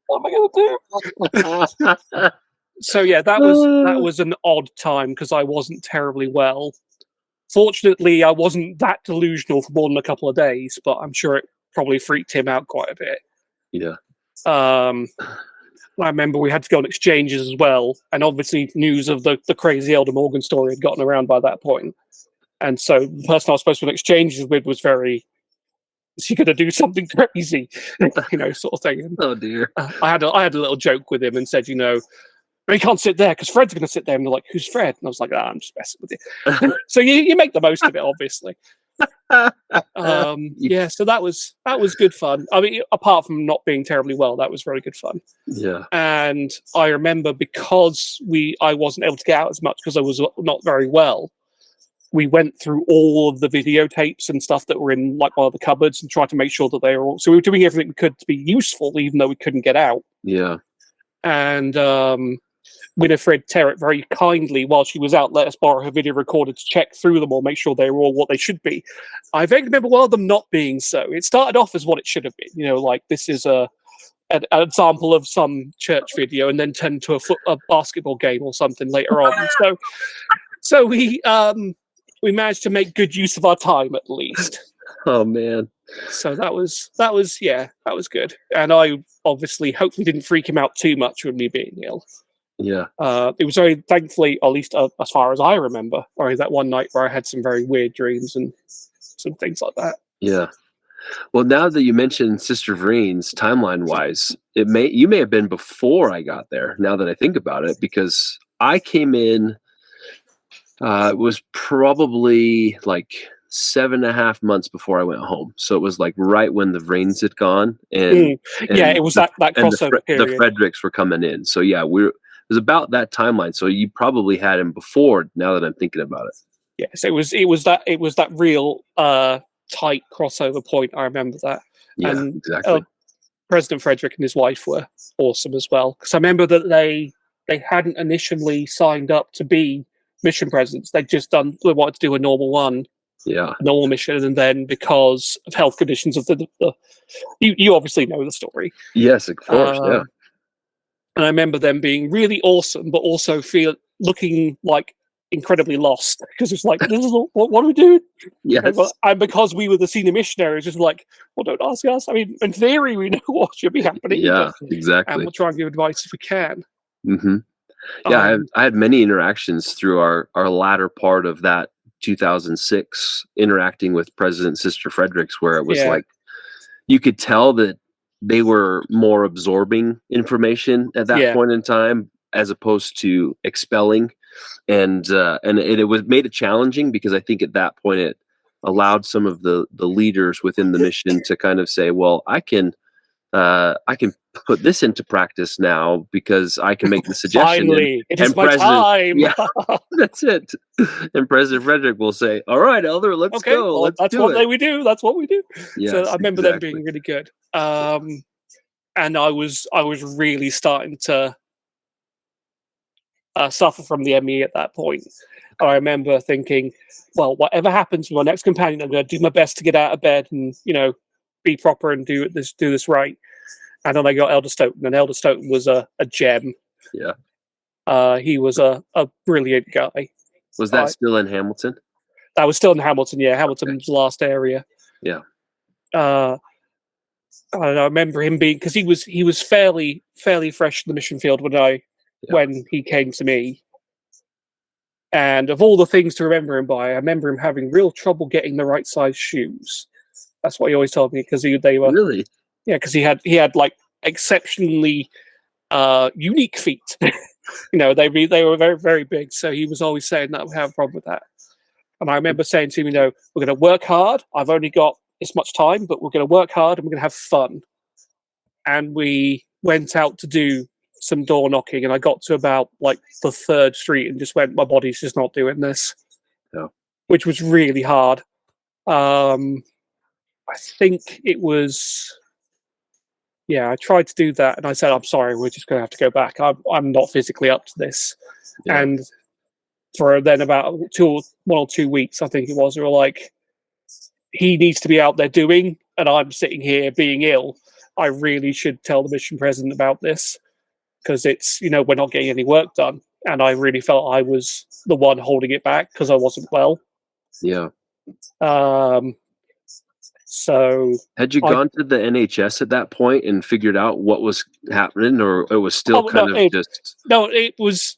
What am I going to do? So yeah, that was an odd time because I wasn't terribly well. Fortunately, I wasn't that delusional for more than a couple of days, but I'm sure it probably freaked him out quite a bit. Yeah. I remember we had to go on exchanges as well, and obviously news of the crazy Elder Morgan story had gotten around by that point. And so the person I was supposed to be on exchanges with was very, "Is he going to do something crazy?" Sort of thing. And, oh dear. I had a little joke with him and said, "He can't sit there because Fred's going to sit there." And they're like, "Who's Fred?" And I was like, "I'm just messing with you." So you make the most of it, obviously. So that was good fun. I mean, apart from not being terribly well, that was very good fun. Yeah. And I remember because I wasn't able to get out as much because I was not very well. We went through all of the videotapes and stuff that were in one of the cupboards and tried to make sure that they were all. So we were doing everything we could to be useful, even though we couldn't get out. Yeah. And Winifred Terrett very kindly, while she was out, let us borrow her video recorder to check through them all, make sure they were all what they should be. I vaguely remember one of them not being so. It started off as what it should have been, like this is an example of some church video, and then turned to a basketball game or something later on. So we managed to make good use of our time at least. Oh man. So that was good. And I obviously hopefully didn't freak him out too much with me being ill. Yeah. It was very thankfully, at least as far as I remember, only that one night where I had some very weird dreams and some things like that. Yeah. Well, now that you mentioned Sister Vreens, timeline-wise, you may have been before I got there. Now that I think about it, because I came in, it was probably like 7.5 months before I went home. So it was like right when the Vreens had gone, and it was that crossover period. The Fredericks were coming in. So yeah, it was about that timeline. So you probably had him before. Now that I'm thinking about it, yes, it was that real tight crossover point. I remember that. Yeah, and, exactly. President Frederick and his wife were awesome as well, because I remember that they hadn't initially signed up to be mission presidents. They wanted to do a normal one. Yeah, normal mission, and then because of health conditions of you obviously know the story. Yes, of course. Yeah. And I remember them being really awesome, but also looking like incredibly lost, because it's like, this is what do we do? Yes. And because we were the senior missionaries, just like, well, don't ask us. I mean, in theory, we know what should be happening. Yeah, exactly. And we'll try and give advice if we can. Mm-hmm. Yeah, I had many interactions through our latter part of that 2006, interacting with President Sister Fredericks, where it was like you could tell that they were more absorbing information at that point in time, as opposed to expelling. and it was made it challenging because I think at that point it allowed some of the leaders within the mission to kind of say, well, I can put this into practice now because I can make the suggestion. Finally, it is and my time. Yeah, that's it. And President Frederick will say, "All right, Elder, let's Okay, go. well, Let's that's do what it." we do. That's what we do. Yes, So I remember them exactly. being really good. And I was really starting to suffer from the ME at that point. And I remember thinking, well, whatever happens with my next companion, I'm going to do my best to get out of bed and be proper and do this right. And then I got Elder Stoughton, and Elder Stoughton was a gem. Yeah. He was a brilliant guy. Was that still in Hamilton? That was still in Hamilton. Yeah, Hamilton's the last area. Yeah. I remember him being, because he was fairly fresh in the mission field when he came to me. And of all the things to remember him by, I remember him having real trouble getting the right size shoes. That's what he always told me, because they were really, because he had like exceptionally unique feet. They were very, very big. So he was always saying that we have a problem with that. And I remember saying to him, we're going to work hard. I've only got this much time, but we're going to work hard and we're going to have fun. And we went out to do some door knocking, and I got to about like the 3rd street and just went, my body's just not doing this. Yeah. Which was really hard. I think it was, I tried to do that, and I said, I'm sorry, we're just going to have to go back. I'm not physically up to this. Yeah. And for then about 1 or 2 weeks, I think it was, we were like, he needs to be out there doing, and I'm sitting here being ill. I really should tell the mission president about this, because it's, we're not getting any work done. And I really felt I was the one holding it back because I wasn't well. Yeah. So had you gone to the NHS at that point and figured out what was happening, or it was still No, it was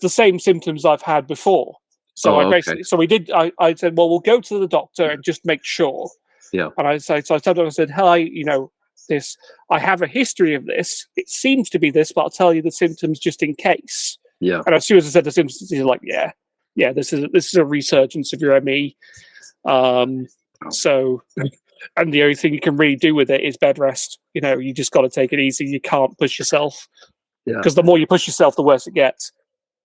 the same symptoms I've had before. So I said, well, we'll go to the doctor and just make sure. Yeah. And I told him, I said, hi, I have a history of this. It seems to be this, but I'll tell you the symptoms just in case. Yeah. And as soon as I said the symptoms, he's like, yeah, this is a resurgence of your ME. So, and the only thing you can really do with it is bed rest. You just got to take it easy. You can't push yourself, because the more you push yourself, the worse it gets.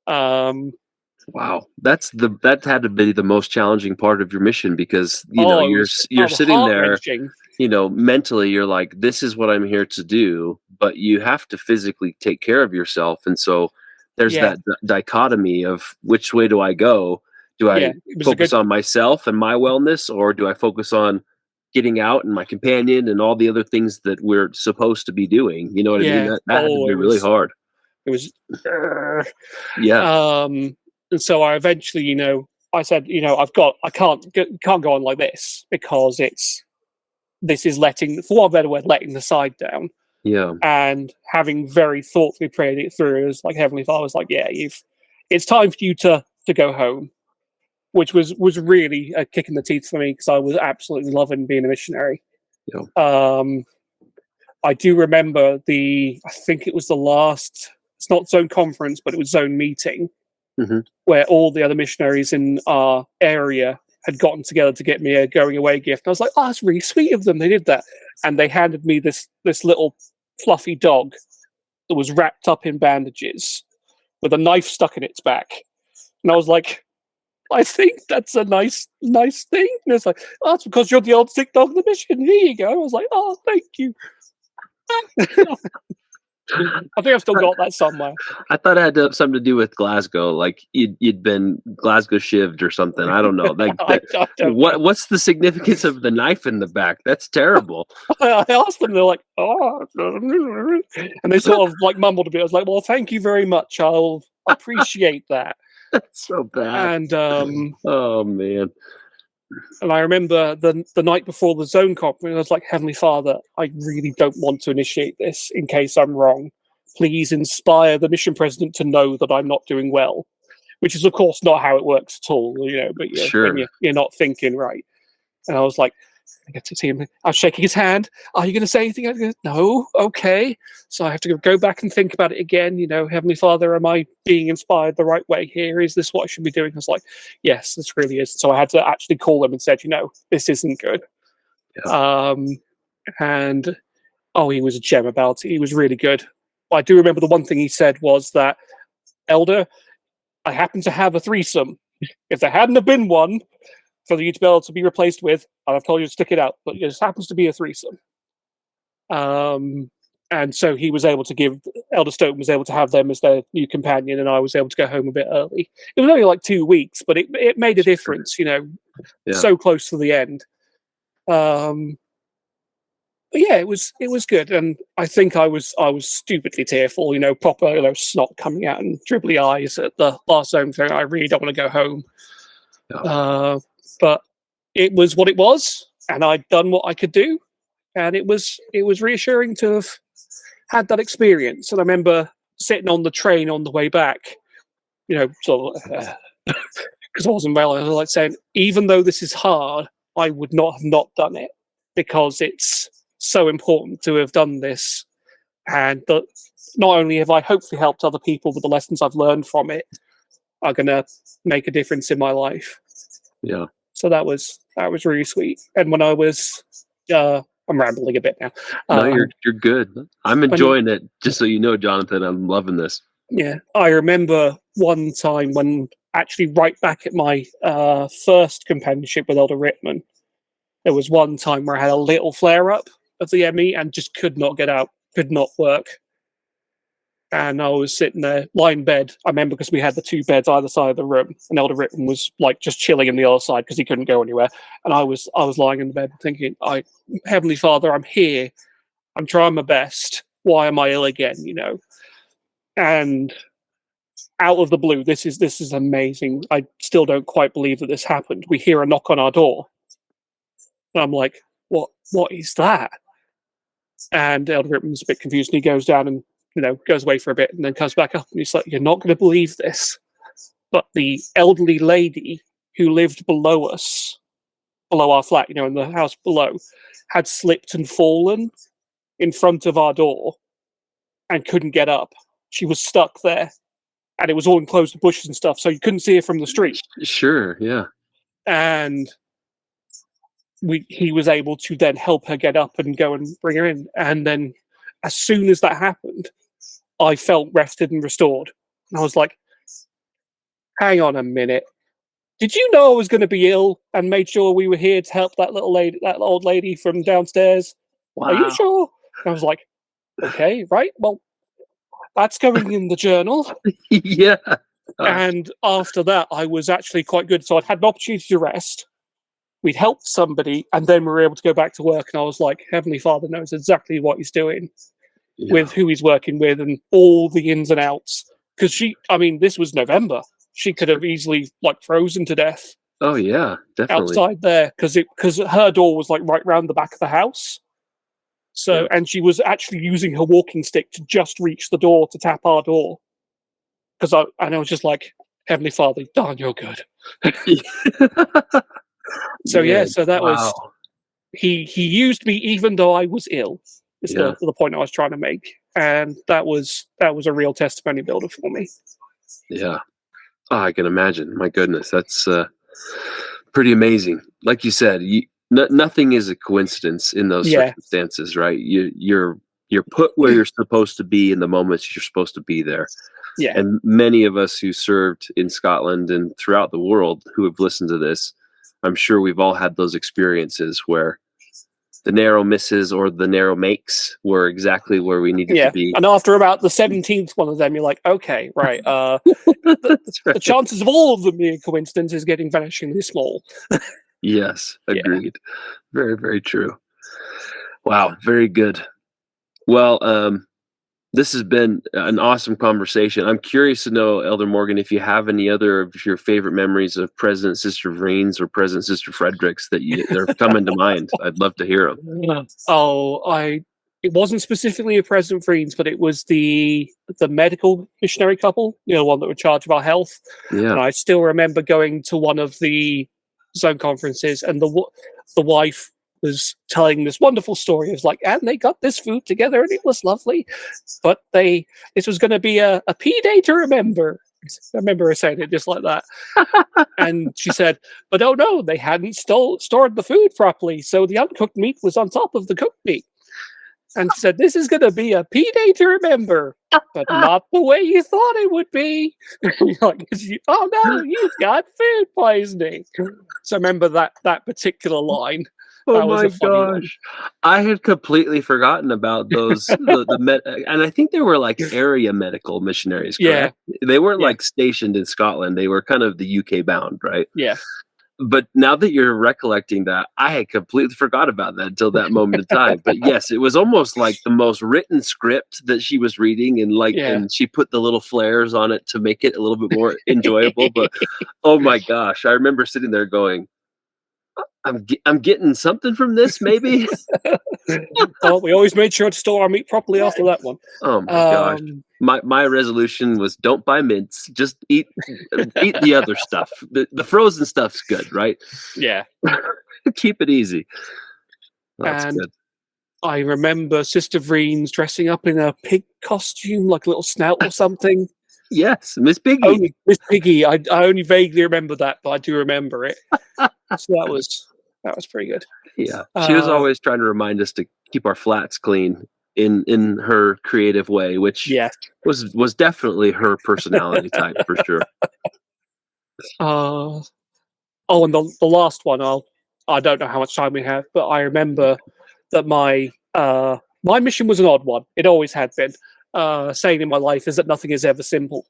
Wow, that had to be the most challenging part of your mission, because you're sitting there, mentally you're like, this is what I'm here to do, but you have to physically take care of yourself, and so there's that dichotomy of which way do I go? Do I focus on myself and my wellness, or do I focus on getting out and my companion and all the other things that we're supposed to be doing? You know what I mean? That had to be really hard. It was, And so I eventually, I said, I can't go on like this, because this is letting, for one better word, letting the side down. Yeah. And having very thoughtfully prayed it through, it was like Heavenly Father was like, it's time for you to go home, which was really a kick in the teeth for me, because I was absolutely loving being a missionary. Yeah. I do remember I think it was the last, it's not zone conference, but it was zone meeting, where all the other missionaries in our area had gotten together to get me a going away gift. And I was like, oh, that's really sweet of them. They did that. And they handed me this little fluffy dog that was wrapped up in bandages with a knife stuck in its back. And I was like, I think that's a nice thing. And it's like, oh, that's because you're the old sick dog of the mission. Here you go. I was like, oh, thank you. I think I've still got that somewhere. I thought it had something to do with Glasgow, like you'd been Glasgow shivved or something. I don't know. Like, what's the significance of the knife in the back? That's terrible. I asked them, they're like, oh, and they sort of like mumbled a bit. I was like, well, thank you very much. I'll appreciate that. That's so bad. And oh man. And I remember the night before the zone conference, I was like, Heavenly Father, I really don't want to initiate this in case I'm wrong. Please inspire the mission president to know that I'm not doing well, which is, of course, not how it works at all, but you're not thinking right. And I was like, I get to see him. I was shaking his hand. Are you going to say anything? I go, no. Okay. So I have to go back and think about it again. Heavenly Father, am I being inspired the right way here? Is this what I should be doing? I was like, yes, this really is. So I had to actually call him and said, this isn't good. Yeah. And he was a gem about it. He was really good. I do remember the one thing he said was that, Elder, I happen to have a threesome. If there hadn't have been one for you to be able to be replaced with, I'd have told you to stick it out. But it just happens to be a threesome. And so he was able to give, Elder Stoughton was able to have them as their new companion, and I was able to go home a bit early. It was only like 2 weeks, but it made a difference, so close to the end. But yeah, it was good, and I think I was stupidly tearful, proper snot coming out and dribbly eyes at the last home thing. I really don't want to go home, but it was what it was, and I'd done what I could do, and it was reassuring to have had that experience. And I remember sitting on the train on the way back, sort of because I wasn't well. I was like saying, even though this is hard, I would not have not done it because it's so important to have done this, and that not only have I hopefully helped other people with the lessons I've learned from it are going to make a difference in my life. Yeah. So that was really sweet. And when I was, I'm rambling a bit now. No, you're good. I'm enjoying it. Just so you know, Jonathan, I'm loving this. Yeah, I remember one time when actually right back at my first companionship with Elder Rittman, there was one time where I had a little flare up of the ME and just could not get out, could not work. And I was sitting there, lying in bed. I remember because we had the 2 beds either side of the room, and Elder Rittman was like just chilling in the other side because he couldn't go anywhere. And I was lying in the bed thinking, Heavenly Father, I'm here. I'm trying my best. Why am I ill again? And out of the blue, this is amazing. I still don't quite believe that this happened. We hear a knock on our door. And I'm like, what is that? And Elder Rittman's a bit confused, and he goes down and goes away for a bit, and then comes back up, and he's like, "You're not going to believe this, but the elderly lady who lived below us, below our flat, in the house below, had slipped and fallen in front of our door, and couldn't get up. She was stuck there, and it was all enclosed with bushes and stuff, so you couldn't see her from the street." Sure, yeah. And he was able to then help her get up and go and bring her in. And then as soon as that happened, I felt rested and restored. And I was like, hang on a minute. Did you know I was going to be ill and made sure we were here to help that old lady from downstairs? Wow. Are you sure? And I was like, okay, right. Well, that's going in the journal. Yeah. And after that, I was actually quite good. So I'd had an opportunity to rest. We'd helped somebody, and then we were able to go back to work. And I was like, Heavenly Father knows exactly what he's doing with who he's working with and all the ins and outs. Because this was November. She could have easily frozen to death. Oh yeah, definitely. Outside there, because her door was right round the back of the house. So, and she was actually using her walking stick to just reach the door to tap our door. Because I was just like, Heavenly Father, darn, you're good. So so that was he used me even though I was ill. Is the point I was trying to make, and that was a real testimony builder for me. Yeah, I can imagine. My goodness, that's pretty amazing. Like you said, nothing is a coincidence in those circumstances, right? You're put where you're supposed to be in the moments you're supposed to be there. Yeah, and many of us who served in Scotland and throughout the world who have listened to this, I'm sure we've all had those experiences where the narrow misses or the narrow makes were exactly where we needed to be. And after about the 17th one of them, you're like, okay, right. The chances of all of them being a coincidence is getting vanishingly small. Yes, agreed. Very, very true. Wow, very good. Well, this has been an awesome conversation. I'm curious to know, Elder Morgan, if you have any other of your favorite memories of President Sister Vreens or President Sister Fredericks that are coming to mind. I'd love to hear them. It wasn't specifically a President Vreens, but it was the medical missionary couple, the one that were in charge of our health. Yeah. And I still remember going to one of the zone conferences, and the wife was telling this wonderful story. It was like, and they got this food together, and it was lovely. But this was going to be a P day to remember. I remember her saying it just like that. And she said, but oh no, they hadn't stored the food properly, so the uncooked meat was on top of the cooked meat. And she said, this is going to be a P day to remember, but not the way you thought it would be. Like, oh no, you've got food poisoning. So I remember that particular line. Oh That was my a funny one. gosh. I had completely forgotten about those and I think they were like area medical missionaries, Yeah. correct? They weren't Yeah. like stationed in Scotland. They were kind of the UK bound, right? Yeah. But now that you're recollecting that, I had completely forgot about that until that moment in time. But yes, it was almost like the most written script that she was reading, and and she put the little flares on it to make it a little bit more enjoyable. But oh my gosh, I remember sitting there going, I'm getting something from this, maybe. Well, we always made sure to store our meat properly after that one. Oh my gosh. My resolution was don't buy mints, just eat the other stuff. The frozen stuff's good, right? Yeah. Keep it easy. That's good. I remember Sister Vreen's dressing up in a pig costume, like a little snout or something. Yes, Miss Piggy. Miss Piggy. I only vaguely remember that, but I do remember it. So that was pretty good. Yeah, she was always trying to remind us to keep our flats clean in her creative way, which was definitely her personality type for sure. And the last one, I don't know how much time we have, but I remember that my mission was an odd one. It always had been. Saying in my life is that nothing is ever simple,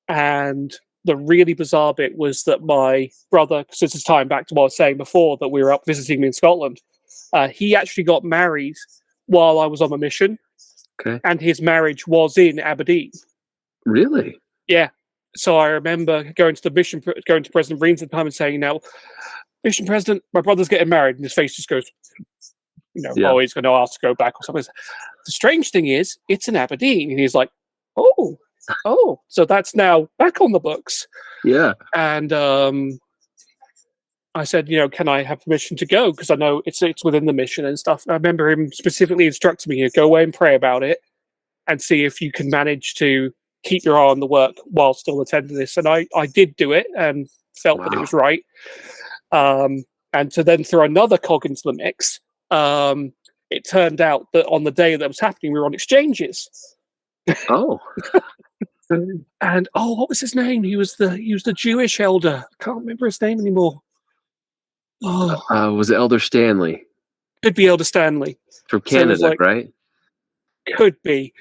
and the really bizarre bit was that my brother, because this is tying back to what I was saying before, that we were up visiting me in Scotland, he actually got married while I was on a mission. Okay. And his marriage was in Aberdeen. Really? Yeah. So I remember going to President Vreen's at the time and saying, now, Mission President, my brother's getting married. And his face just goes, oh, he's going to ask to go back or something. The strange thing is, it's in Aberdeen. And he's like, oh, so that's now back on the books. Yeah. And I said, can I have permission to go? Because I know it's within the mission and stuff. And I remember him specifically instructing me, go away and pray about it and see if you can manage to keep your eye on the work while still attending this. And I did do it and felt that it was right. And to then throw another cog into the mix, it turned out that on the day that was happening, we were on exchanges. Oh. And what was his name? He was the Jewish elder. I can't remember his name anymore. Was it Elder Stanley? Could be Elder Stanley from Canada, right? Could be.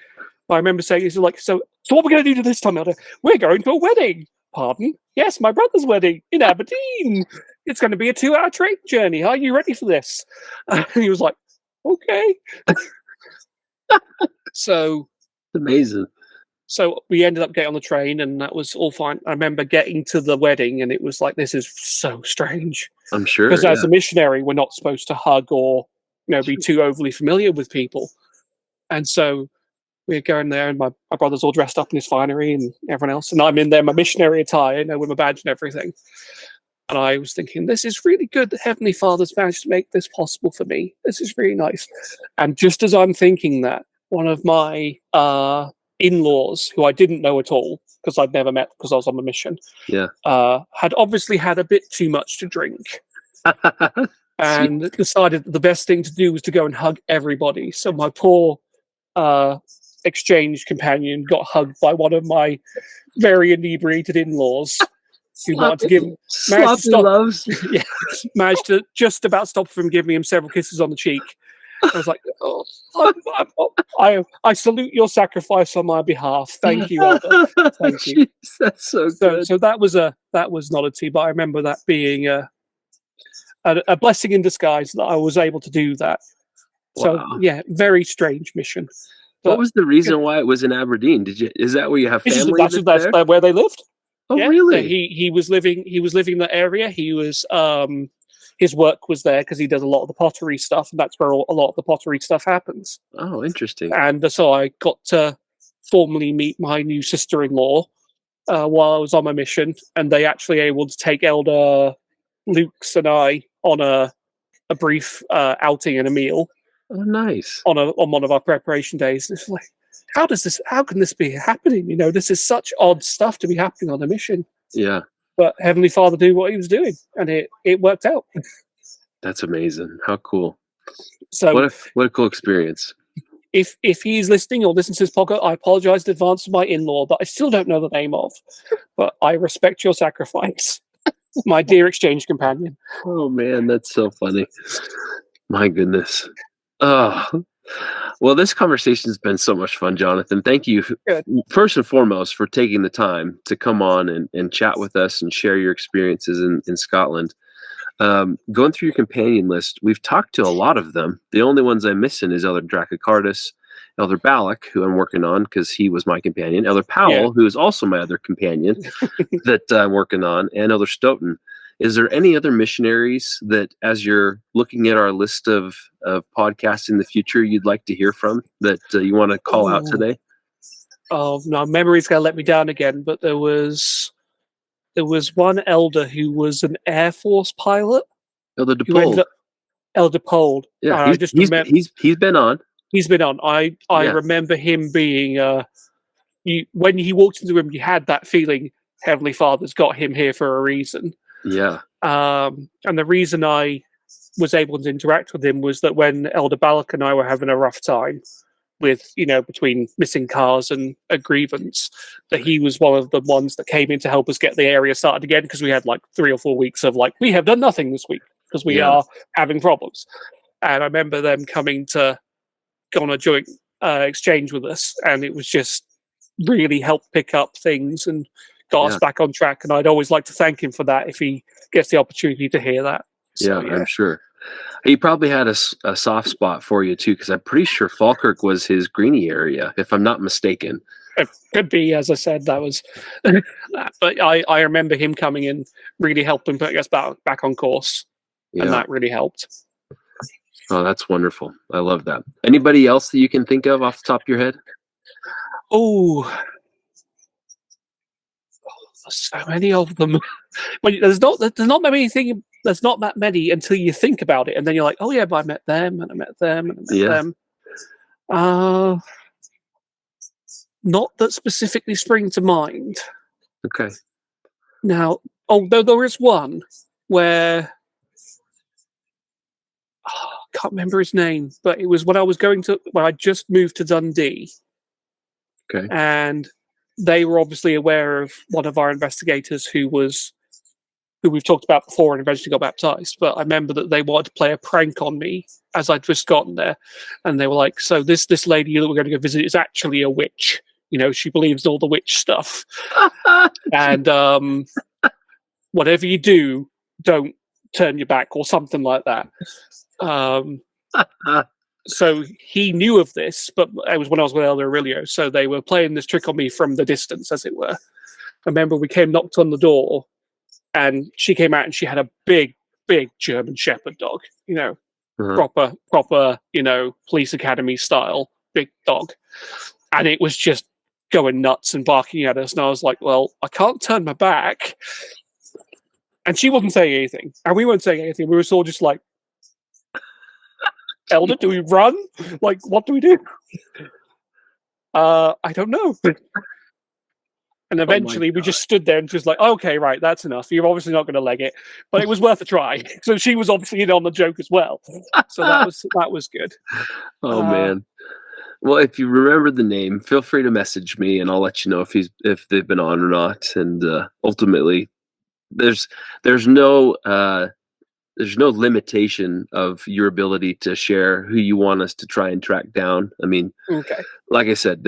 I remember saying, "So what we're going to do this time, Elder? We're going to a wedding." Pardon? Yes, my brother's wedding in Aberdeen. It's going to be a 2-hour train journey. Are you ready for this? And he was like, "Okay." So amazing. So we ended up getting on the train, and that was all fine. I remember getting to the wedding, and it was like, this is so strange. I'm sure. Because as a missionary, we're not supposed to hug or be too overly familiar with people. And so we're going there, and my brother's all dressed up in his finery and everyone else. And I'm in there, my missionary attire, with my badge and everything. And I was thinking, this is really good that Heavenly Father's managed to make this possible for me. This is really nice. And just as I'm thinking that, one of my in-laws, who I didn't know at all because I'd never met because I was on a mission, had obviously had a bit too much to drink and decided that the best thing to do was to go and hug everybody. So my poor exchange companion got hugged by one of my very inebriated in-laws who managed to just about stop from giving him several kisses on the cheek. I was like, I salute your sacrifice on my behalf. Thank you, Elder. Thank you. Jeez, that's so good. So that was not a tea, but I remember that being a blessing in disguise that I was able to do that. So very strange mission. But, what was the reason why it was in Aberdeen? Is that where you have family? That's where they lived. Oh, really? He was living in that area. He was his work was there because he does a lot of the pottery stuff, and that's where a lot of the pottery stuff happens. Oh, interesting. And so I got to formally meet my new sister-in-law while I was on my mission, and they actually able to take Elder Luke's and I on a a brief outing and a meal. Oh, nice. On one of our preparation days. It's like, how can this be happening? This is such odd stuff to be happening on a mission. Yeah. But Heavenly Father knew what he was doing, and it worked out. That's amazing. How cool. So what a cool experience. If he's listening or listens to this podcast, I apologize in advance to my in-law that I still don't know the name of. But I respect your sacrifice, my dear exchange companion. Oh man, that's so funny. My goodness. Oh, well, this conversation has been so much fun, Jonathan. Thank you, first and foremost, for taking the time to come on and chat with us and share your experiences in Scotland. Going through your companion list, we've talked to a lot of them. The only ones I'm missing is Elder Dracocardis, Elder Balak, who I'm working on because he was my companion, Elder Powell, who is also my other companion that I'm working on, and Elder Stoughton. Is there any other missionaries that, as you're looking at our list of podcasts in the future, you'd like to hear from that you want to call out today? Oh, no, memory's going to let me down again, but there was one elder who was an Air Force pilot. Elder DePaul. Elder Pold. Yeah, he's been on. He's been on. I remember him being. When he walked into the room, you had that feeling. Heavenly Father's got him here for a reason. Yeah. And the reason I was able to interact with him was that when Elder Balak and I were having a rough time with, between missing cars and a grievance, that he was one of the ones that came in to help us get the area started again, because we had like 3 or 4 weeks of we have done nothing this week because we are having problems. And I remember them coming to go on a joint exchange with us, and it was just really helped pick up things and got us back on track. And I'd always like to thank him for that if he gets the opportunity to hear that. So, I'm sure. He probably had a soft spot for you too, because I'm pretty sure Falkirk was his greenie area, if I'm not mistaken. It could be, as I said, that was. But I remember him coming in, really helping put us back on course, and that really helped. Oh, that's wonderful. I love that. Anybody else that you can think of off the top of your head? Oh, so many of them. There's not that many until you think about it, and then you're like, oh yeah, but I met them, and I met them, and I met them. Not that specifically spring to mind. Okay. Now, although there is one where I can't remember his name, but it was when I just moved to Dundee. Okay. And they were obviously aware of one of our investigators who we've talked about before and eventually got baptized. But I remember that they wanted to play a prank on me as I'd just gotten there. And they were like, so this lady that we're going to go visit is actually a witch. She believes all the witch stuff. And whatever you do, don't turn your back or something like that. So he knew of this, but it was when I was with Elder Aurelio. So they were playing this trick on me from the distance, as it were. I remember we knocked on the door, and she came out, and she had a big, big German Shepherd dog. Proper, police academy style big dog, and it was just going nuts and barking at us. And I was like, "Well, I can't turn my back." And she wasn't saying anything, and we weren't saying anything. We were all just like, Elder, do we run? What do we do? I don't know. And eventually we just stood there and just like, okay, right, that's enough. You're obviously not going to leg it, but it was worth a try. So she was obviously in on the joke as well. So that was good. Oh man. Well, if you remember the name, feel free to message me, and I'll let you know if they've been on or not. And ultimately, there's no limitation of your ability to share who you want us to try and track down. I mean, like I said,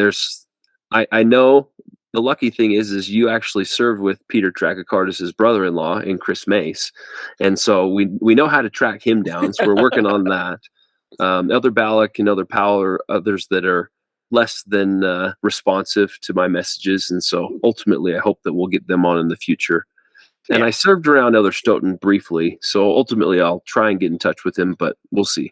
I know the lucky thing is you actually served with Peter Dracocardis' brother-in-law in Chris Mace. And so we know how to track him down. So we're working on that. Elder Balak and Elder Powell are others that are less than responsive to my messages. And so ultimately I hope that we'll get them on in the future. And I served around Elder Stoughton briefly, so ultimately I'll try and get in touch with him, but we'll see.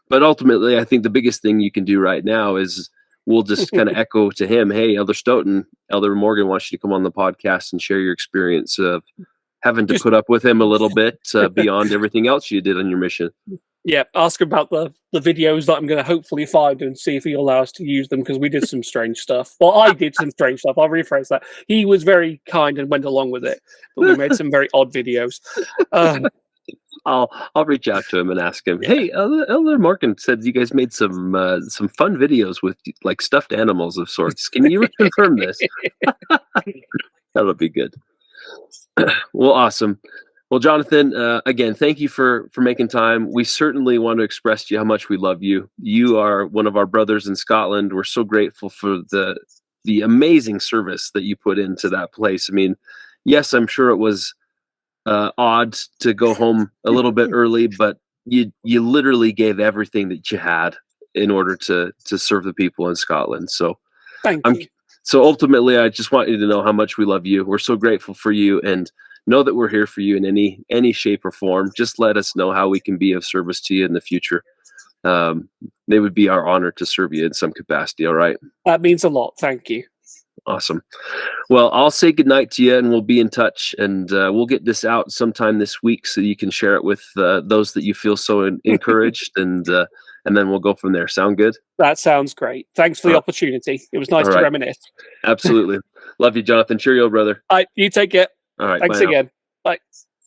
But ultimately, I think the biggest thing you can do right now is we'll just kind of echo to him, hey, Elder Stoughton, Elder Morgan wants you to come on the podcast and share your experience of having to put up with him a little bit beyond everything else you did on your mission. Yeah, ask him about the videos that I'm going to hopefully find and see if he'll allow us to use them, because we did some strange stuff. Well, I did some strange stuff. I'll rephrase that. He was very kind and went along with it, but we made some very odd videos. I'll reach out to him and ask him. Yeah. Hey, Elder Morgan said you guys made some fun videos with like stuffed animals of sorts. Can you confirm this? That'll be good. Well, awesome. Well, Jonathan, again, thank you for making time. We certainly want to express to you how much we love you. You are one of our brothers in Scotland. We're so grateful for the amazing service that you put into that place. I mean, yes, I'm sure it was odd to go home a little bit early, but you literally gave everything that you had in order to serve the people in Scotland. So Thank you. So ultimately, I just want you to know how much we love you. We're so grateful for you, and know that we're here for you in any shape or form. Just let us know how we can be of service to you in the future. It would be our honor to serve you in some capacity. All right. That means a lot. Thank you. Awesome. Well, I'll say goodnight to you, and we'll be in touch, and we'll get this out sometime this week so you can share it with those that you feel so encouraged, and then we'll go from there. Sound good? That sounds great. Thanks for the opportunity. It was nice to reminisce. Absolutely. Love you, Jonathan. Cheerio, brother. All right, you take care. All right. Thanks again. Bye.